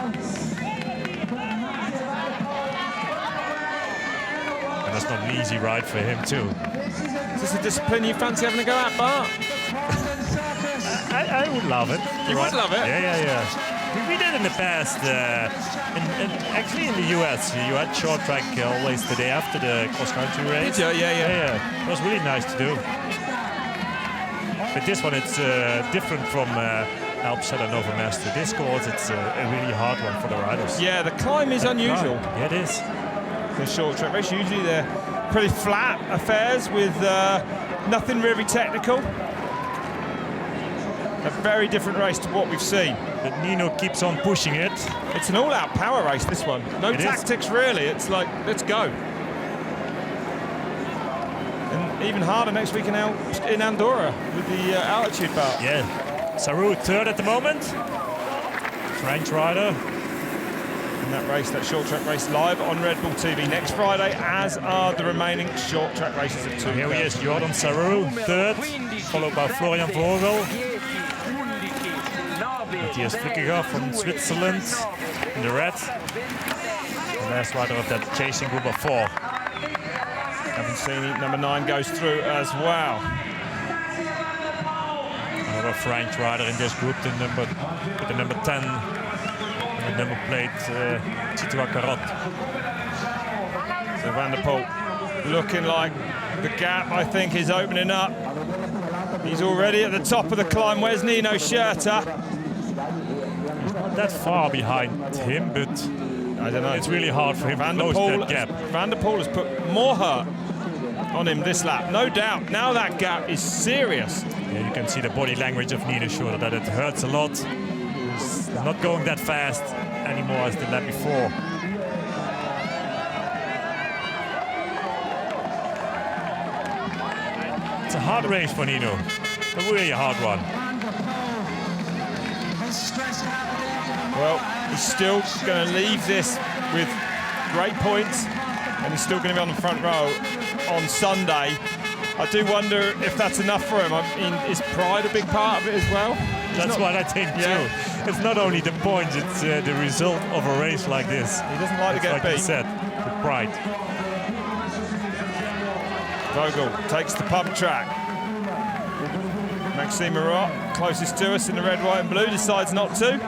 Speaker 2: And that's not an easy ride for him too.
Speaker 1: Is this a discipline you fancy having a go at, Bart?
Speaker 2: I would love it.
Speaker 1: You would love it?
Speaker 2: Yeah. We did in the past, actually in the US, you had short track always the day after the cross-country race.
Speaker 1: Yeah.
Speaker 2: It was really nice to do. But this one, it's different from Albstadt and Nova Mesto. This course, it's a really hard one for the riders.
Speaker 1: Yeah, the climb is unusual.
Speaker 2: Yeah, it is.
Speaker 1: The short track race, usually they're pretty flat affairs with nothing really technical. A very different race to what we've seen.
Speaker 2: But Nino keeps on pushing it.
Speaker 1: It's an all-out power race, this one. No tactics, really. It's like, let's go. And even harder next week in Andorra with the altitude bar.
Speaker 2: Yeah. Sarrou third at the moment. French rider.
Speaker 1: And that race, that short track race, live on Red Bull TV next Friday, as are the remaining short track races of 2.
Speaker 2: Here he is, Jordan Sarrou, third, followed by Florian Vogel. Matthias Flickiger from Switzerland in the red. The last rider of that chasing group of 4.
Speaker 1: Haven't seen it. Number 9 goes through as well.
Speaker 2: Another French rider in this group, the number 10, and the number plate Titoa Carotte.
Speaker 1: So Van der Poel looking like the gap, I think, is opening up. He's already at the top of the climb. Where's Nino Schurter?
Speaker 2: He's not that far behind him, but
Speaker 1: I don't know.
Speaker 2: It's really hard for him to close that gap.
Speaker 1: Van der Poel has put more hurt on him this lap, no doubt. Now that gap is serious.
Speaker 2: Yeah, you can see the body language of Nino Schurter, that it hurts a lot. He's not going that fast anymore as the lap before. It's a hard race for Nino, a really hard one.
Speaker 1: Well, he's still going to leave this with great points, and he's still going to be on the front row on Sunday. I do wonder if that's enough for him. I mean, is pride a big part of it as well?
Speaker 2: That's what I think too. It's not only the points, it's the result of a race like this.
Speaker 1: He doesn't like to get beat.
Speaker 2: Like you said, the pride.
Speaker 1: Vogel takes the pump track. Maxime Marot, closest to us in the red, white and blue, decides not to.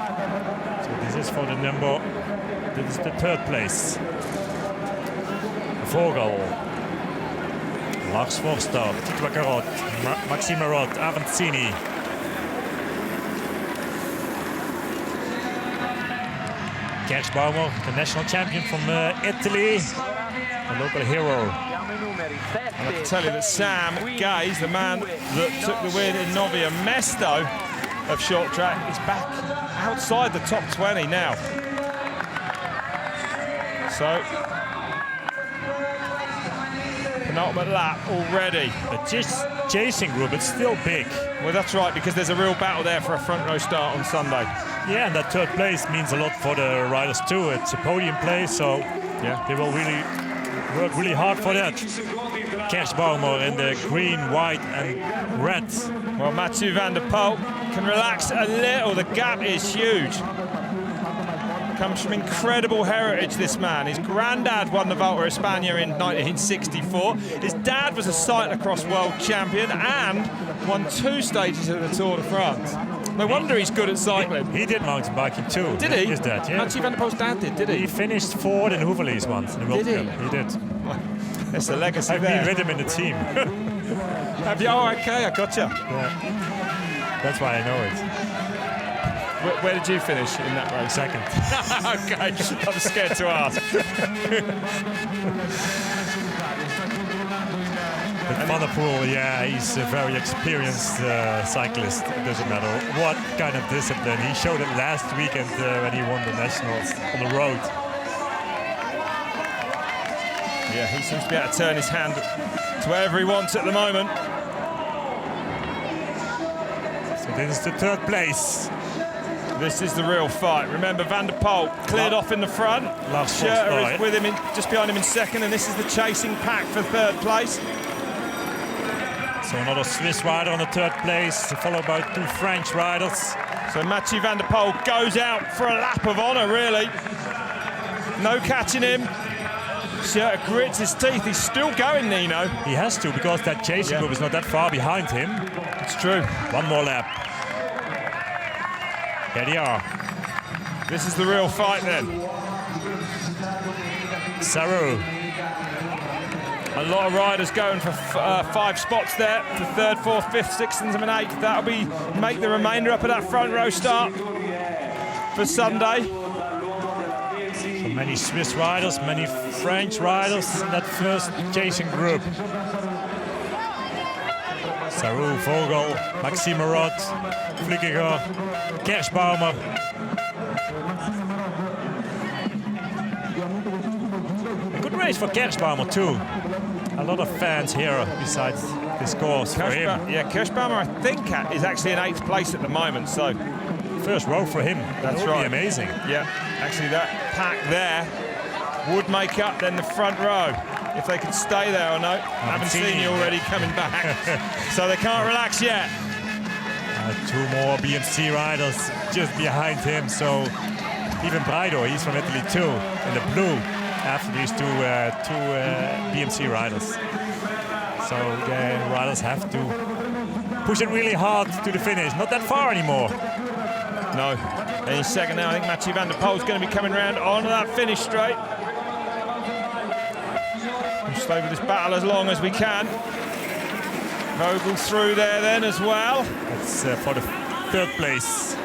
Speaker 2: So this is for the number, this is the third place. Vogel, Lars Forster, Titoa Carotte, Maxime Marot, Avanzini. Kerschbaumer, the national champion from Italy, a local hero.
Speaker 1: And I can tell you that Sam Gaze, the man that took the win in Novia Mesto of short track, is back outside the top 20 now. So, penultimate lap already.
Speaker 2: The chasing group is still big.
Speaker 1: Well, that's right, because there's a real battle there for a front row start on Sunday.
Speaker 2: Yeah, and that third place means a lot for the riders too. It's a podium place, so yeah, they will really work really hard for that. Kerschbaumer in the green, white and red.
Speaker 1: Well, Mathieu Van der Poel can relax a little. The gap is huge. Comes from incredible heritage, this man. His granddad won the Volta a España in 1964. His dad was a cyclocross world champion and won 2 stages of the Tour de France. No wonder he's good at cycling.
Speaker 2: He did mountain biking too.
Speaker 1: Did he?
Speaker 2: His dad, yeah.
Speaker 1: Mathieu Van der Poel's dad did he?
Speaker 2: He finished 4th in Houvelise once in the World Cup. He did.
Speaker 1: That's a legacy
Speaker 2: I've
Speaker 1: there.
Speaker 2: been with him in the team.
Speaker 1: Have you? Oh, okay, I gotcha.
Speaker 2: Yeah. That's why I know it.
Speaker 1: Where did you finish in that race?
Speaker 2: 2nd.
Speaker 1: Okay, I was scared to ask.
Speaker 2: But Van der Poel, yeah, he's a very experienced cyclist. It doesn't matter what kind of discipline. He showed it last weekend when he won the Nationals on the road.
Speaker 1: Yeah, he seems to be able to turn his hand to wherever he wants at the moment.
Speaker 2: So this is the 3rd place.
Speaker 1: This is the real fight. Remember, Van der Poel cleared off in the front. Schurter is with him, just behind him in 2nd, and this is the chasing pack for 3rd place.
Speaker 2: So another Swiss rider on the 3rd place, followed by 2 French riders.
Speaker 1: So Mathieu Van der Poel goes out for a lap of honour, really. No catching him. Schurter grits his teeth. He's still going, Nino.
Speaker 2: He has to, because that chasing group is not that far behind him.
Speaker 1: It's true.
Speaker 2: One more lap. Here they are.
Speaker 1: This is the real fight then.
Speaker 2: Sarou.
Speaker 1: A lot of riders going for 5 spots there, for 3rd, 4th, 5th, 6th and 8th. That'll be make the remainder up of that front row start for Sunday.
Speaker 2: So many Swiss riders, many French riders in that first chasing group. Sarou, Vogel, Maxime Marot, Flückiger, Kerschbaumer. A good race for Kerschbaumer too. A lot of fans here besides the scores for him.
Speaker 1: Yeah, Kerschbaumer, I think, is actually in 8th place at the moment, so...
Speaker 2: First row for him. That would be amazing.
Speaker 1: Yeah, actually that pack there would make up then the front row. If they could stay there or no. I haven't seen you already coming back. So they can't relax yet.
Speaker 2: 2 more BMC riders just behind him. So even Braido, he's from Italy too, in the blue, after these two BMC riders. So the riders have to push it really hard to the finish. Not that far anymore.
Speaker 1: No. Any second now, I think Mathieu van der Poel's going to be coming round on that finish straight. We'll stay with this battle as long as we can. Vogel through there then as well.
Speaker 2: That's for the 3rd place.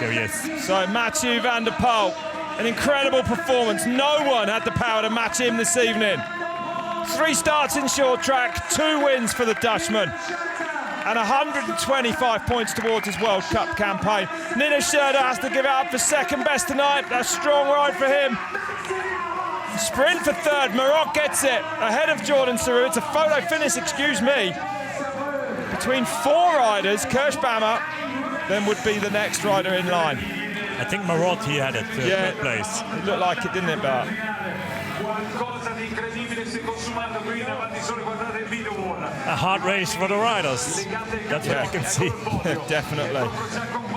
Speaker 2: There he is.
Speaker 1: So Mathieu van der Poel, an incredible performance. No one had the power to match him this evening. 3 starts in short track, 2 wins for the Dutchman, and 125 points towards his World Cup campaign. Nino Schurter has to give it up for 2nd best tonight. A strong ride for him. Sprint for 3rd, Marot gets it ahead of Jordan Sarrou. It's a photo finish, excuse me. Between 4 riders, Kirschbaumer then would be the next rider in line.
Speaker 2: I think Marot, he had it, 3rd place.
Speaker 1: It looked like it, didn't it, Bart?
Speaker 2: A hard race for the riders. That's what you can see.
Speaker 1: Definitely.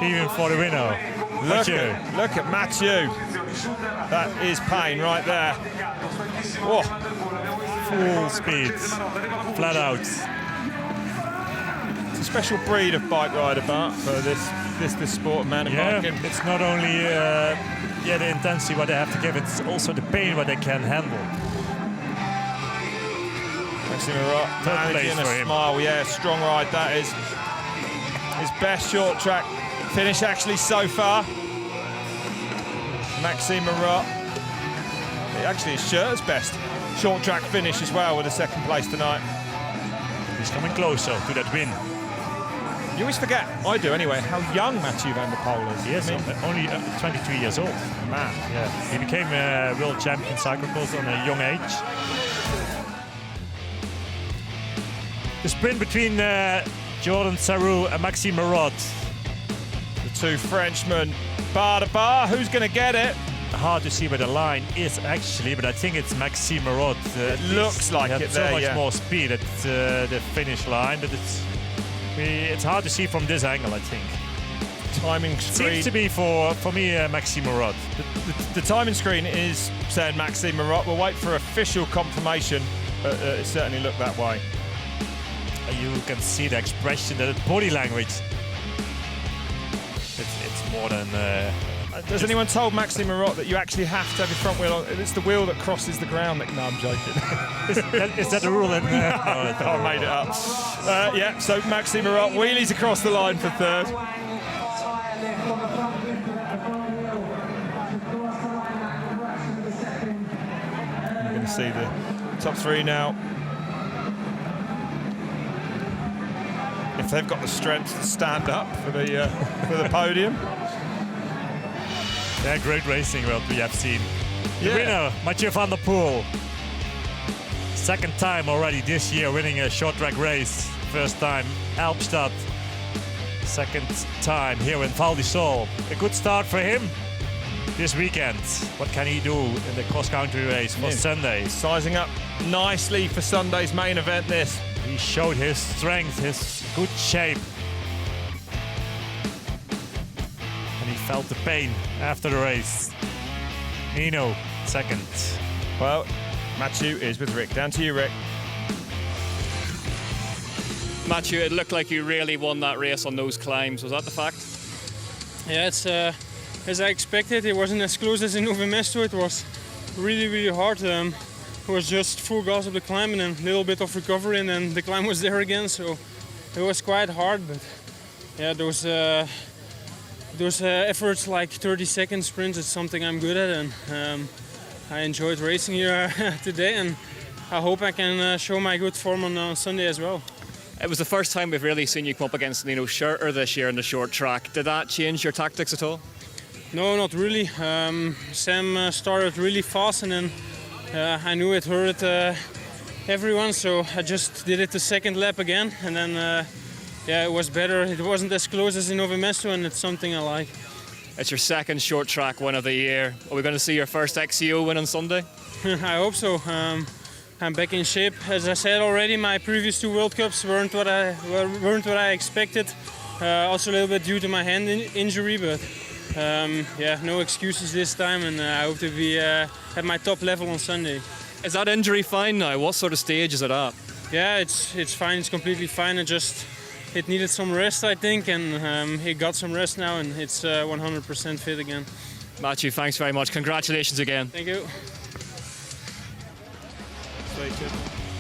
Speaker 2: Even for the winner.
Speaker 1: Look at Mathieu. That is pain right there. Whoa.
Speaker 2: Full speed. Flat out.
Speaker 1: It's a special breed of bike rider, Bart, for this sport of mountain biking.
Speaker 2: It's not only the intensity what they have to give, it's also the pain what they can handle.
Speaker 1: Maxime Marot,
Speaker 2: 3rd place
Speaker 1: and a
Speaker 2: for him.
Speaker 1: smile. Yeah, strong ride. That is his best short track finish actually so far. Maxime Marot. Actually, it's Schurter's best short track finish as well with a 2nd place tonight.
Speaker 2: He's coming closer to that win.
Speaker 1: You always forget, I do anyway, how young Mathieu van der Poel is.
Speaker 2: He is only 23 years old.
Speaker 1: Man.
Speaker 2: Yeah. He became a world champion cyclocross on a young age. The sprint between Jordan Sarrou and Maxime Marot.
Speaker 1: The 2 Frenchmen, bar to bar. Who's going to get it?
Speaker 2: Hard to see where the line is actually, but I think it's Maxime Marot.
Speaker 1: It looks like it
Speaker 2: so
Speaker 1: there,
Speaker 2: much more speed at the finish line, but it's hard to see from this angle, I think.
Speaker 1: Timing screen
Speaker 2: seems to be for me Maxime Marot.
Speaker 1: The timing screen is saying Maxime Marot. We'll wait for official confirmation, but it certainly looked that way.
Speaker 2: You can see the expression, the body language. It's more than.
Speaker 1: Has anyone told Maxime Marot that you actually have to have your front wheel on? It's the wheel that crosses the ground. No, I'm joking.
Speaker 2: Is that the rule?
Speaker 1: I made it up. Yeah, so Maxime Marot wheelies across the line for 3rd. You're going to see the top 3 now. If they've got the strength to stand up for the podium.
Speaker 2: Yeah, great racing what we have seen. The winner, Mathieu van der Poel. 2nd time already this year winning a short track race. 1st time Alpstad. 2nd time here in Val di Sole. A good start for him this weekend. What can he do in the cross-country race for Sunday?
Speaker 1: Sizing up nicely for Sunday's main event this.
Speaker 2: He showed his strength, his good shape. And he felt the pain after the race. Nino, 2nd.
Speaker 1: Well, Mathieu is with Rick. Down to you, Rick.
Speaker 3: Mathieu, it looked like you really won that race on those climbs. Was that the fact?
Speaker 5: Yeah, it's as I expected. It wasn't as close as in Nove Mesto. It was really hard. It was just full gas up the climb and then a little bit of recovery, and then the climb was there again. So it was quite hard. But yeah, those efforts like 30-second sprints is something I'm good at, and I enjoyed racing here today, and I hope I can show my good form on Sunday as well.
Speaker 3: It was the first time we've really seen you come up against Nino Schurter this year in the short track. Did that change your tactics at all?
Speaker 5: No, not really. Sam started really fast, and then I knew it hurt everyone, so I just did it the 2nd lap again, and then yeah, it was better. It wasn't as close as in Nove Mesto, and it's something I like.
Speaker 3: It's your 2nd short track win of the year. Are we going to see your first XCO win on Sunday?
Speaker 5: I hope so. I'm back in shape. As I said already, my previous 2 World Cups weren't what I expected. Also a little bit due to my hand injury, but yeah, no excuses this time, and I hope to be at my top level on Sunday.
Speaker 3: Is that injury fine now? What sort of stage is it at?
Speaker 5: Yeah, it's fine. It's completely fine. It needed some rest, I think, and he got some rest now, and it's 100% fit again.
Speaker 3: Matthew, thanks very much. Congratulations again.
Speaker 5: Thank you.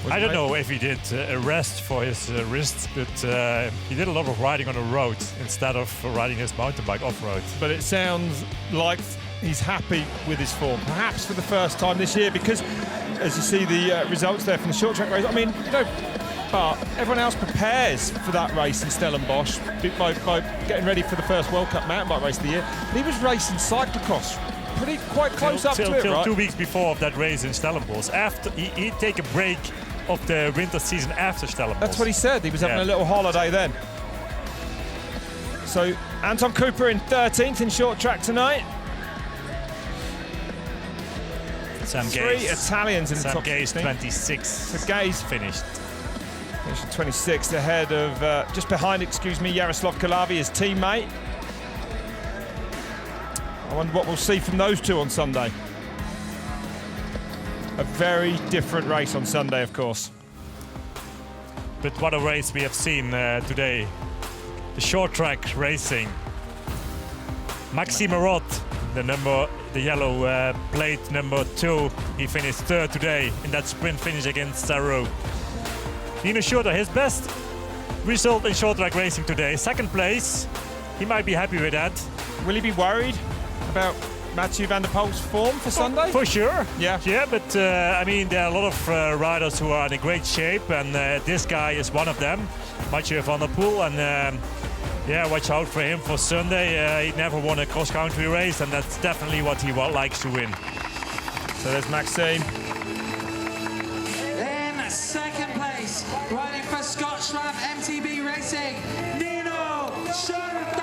Speaker 2: I don't know if he did a rest for his wrists, but he did a lot of riding on the road instead of riding his mountain bike off-road.
Speaker 1: But it sounds like he's happy with his form, perhaps for the first time this year, because as you see the results there from the short track race, I mean, you know, but everyone else prepares for that race in Stellenbosch by getting ready for the first World Cup mountain bike race of the year. And he was racing cyclocross quite close up to it, right?
Speaker 2: 2 weeks before that race in Stellenbosch. After he'd take a break of the winter season after Stellenbosch.
Speaker 1: That's what he said. He was having a little holiday then. So Anton Cooper in 13th in short track tonight. Three Italians in the top 16.
Speaker 2: 26.
Speaker 1: So Gay's
Speaker 2: finished
Speaker 1: 26th ahead of, just behind, Jaroslav Kalavi, his teammate. I wonder what we'll see from those two on Sunday. A very different race on Sunday, of course.
Speaker 2: But what a race we have seen today. The short track racing. Maxime Marot, the yellow plate number 2, he finished 3rd today in that sprint finish against Saru. Nino Schurter, his best result in short track racing today. 2nd place. He might be happy with that.
Speaker 1: Will he be worried about Mathieu van der Poel's form for Sunday?
Speaker 2: For sure.
Speaker 1: Yeah,
Speaker 2: but I mean, there are a lot of riders who are in a great shape, and this guy is one of them, Mathieu van der Poel, and watch out for him for Sunday. He never won a cross-country race, and that's definitely what he likes to win.
Speaker 1: So there's Maxime.
Speaker 6: In second place, riding for Scotland MTB Racing, Nino Schurter.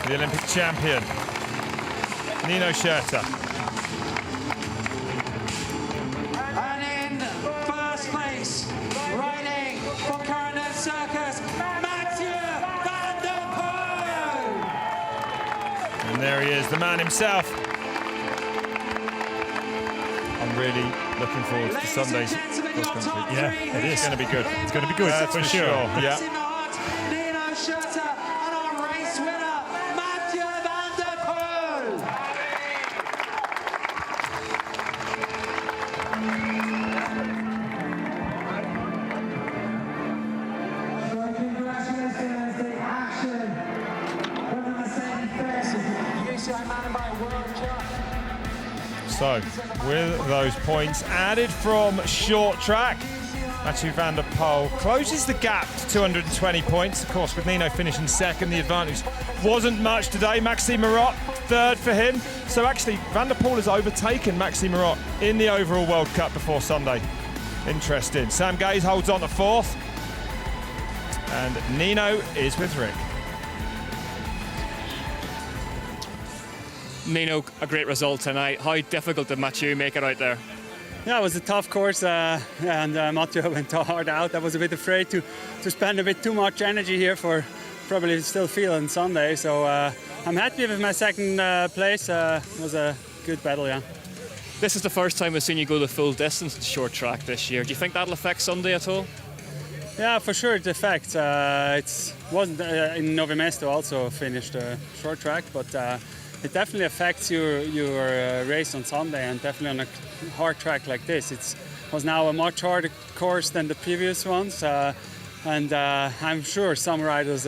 Speaker 1: The Olympic champion, Nino Schurter.
Speaker 6: And in first place, riding for Coronet Circus, Mathieu van der Poel.
Speaker 1: And there he is, the man himself. I'm really looking forward to Sunday's cross country.
Speaker 2: Yeah, it is.
Speaker 1: It's going to be good.
Speaker 2: It's going to be good,
Speaker 1: that's
Speaker 2: for sure.
Speaker 1: Yeah.
Speaker 6: Nino Schurter and our race winner, Mathieu van der Poel. Congratulations, the action from the Mercedes-Benz UCI Mountain Bike World Cup.
Speaker 1: So, with those points added from short track, Mathieu van der Poel closes the gap to 220 points. Of course, with Nino finishing 2nd, the advantage wasn't much today. Maxime Marot, 3rd for him. So actually, van der Poel has overtaken Maxime Marot in the overall World Cup before Sunday. Interesting. Sam Gaze holds on to 4th. And Nino is with Rick.
Speaker 3: Nino, a great result tonight. How difficult did Mathieu make it out there?
Speaker 7: Yeah, it was a tough course, and Mathieu went hard out. I was a bit afraid to spend a bit too much energy here for probably still feel on Sunday. So I'm happy with my 2nd place. It was a good battle, yeah.
Speaker 3: This is the first time we've seen you go the full distance in short track this year. Do you think that'll affect Sunday at all?
Speaker 7: Yeah, for sure it affects. It wasn't in Novi Mesto also finished short track, but it definitely affects your race on Sunday, and definitely on a hard track like this. It was now a much harder course than the previous ones, and I'm sure some riders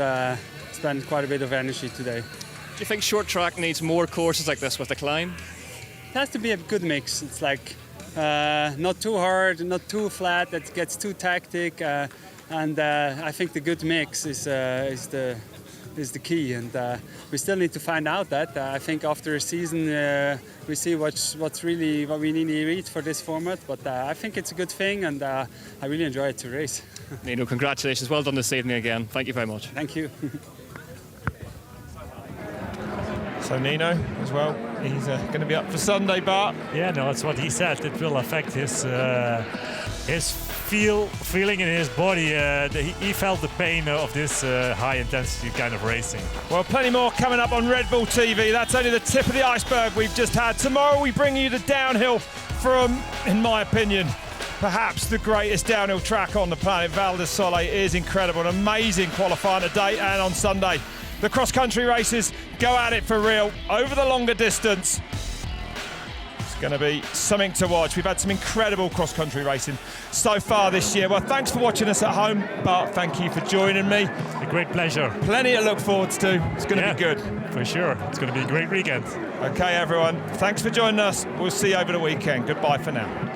Speaker 7: spend quite a bit of energy today.
Speaker 3: Do you think short track needs more courses like this with the climb?
Speaker 7: It has to be a good mix. It's like not too hard, not too flat, that gets too tactic, and I think the good mix is the key, and we still need to find out that. I think after a season we see what we need to reach for this format, but I think it's a good thing, and I really enjoy it to race.
Speaker 3: Nino, congratulations. Well done this evening again. Thank you very much.
Speaker 7: Thank you.
Speaker 1: So Nino as well, he's going to be up for Sunday, Bart.
Speaker 2: Yeah, no, that's what he said. It will affect his feeling in his body. He felt the pain of this high intensity kind of racing.
Speaker 1: Well, plenty more coming up on Red Bull TV. That's only the tip of the iceberg we've just had. Tomorrow we bring you the downhill from, in my opinion, perhaps the greatest downhill track on the planet. Val di Sole is incredible, an amazing qualifying today and on Sunday. The cross-country races go at it for real over the longer distance. It's going to be something to watch. We've had some incredible cross-country racing so far this year. Well, thanks for watching us at home, Bart. Thank you for joining me.
Speaker 2: A great pleasure.
Speaker 1: Plenty to look forward to. It's going to be good.
Speaker 2: For sure. It's going to be a great weekend.
Speaker 1: Okay, everyone. Thanks for joining us. We'll see you over the weekend. Goodbye for now.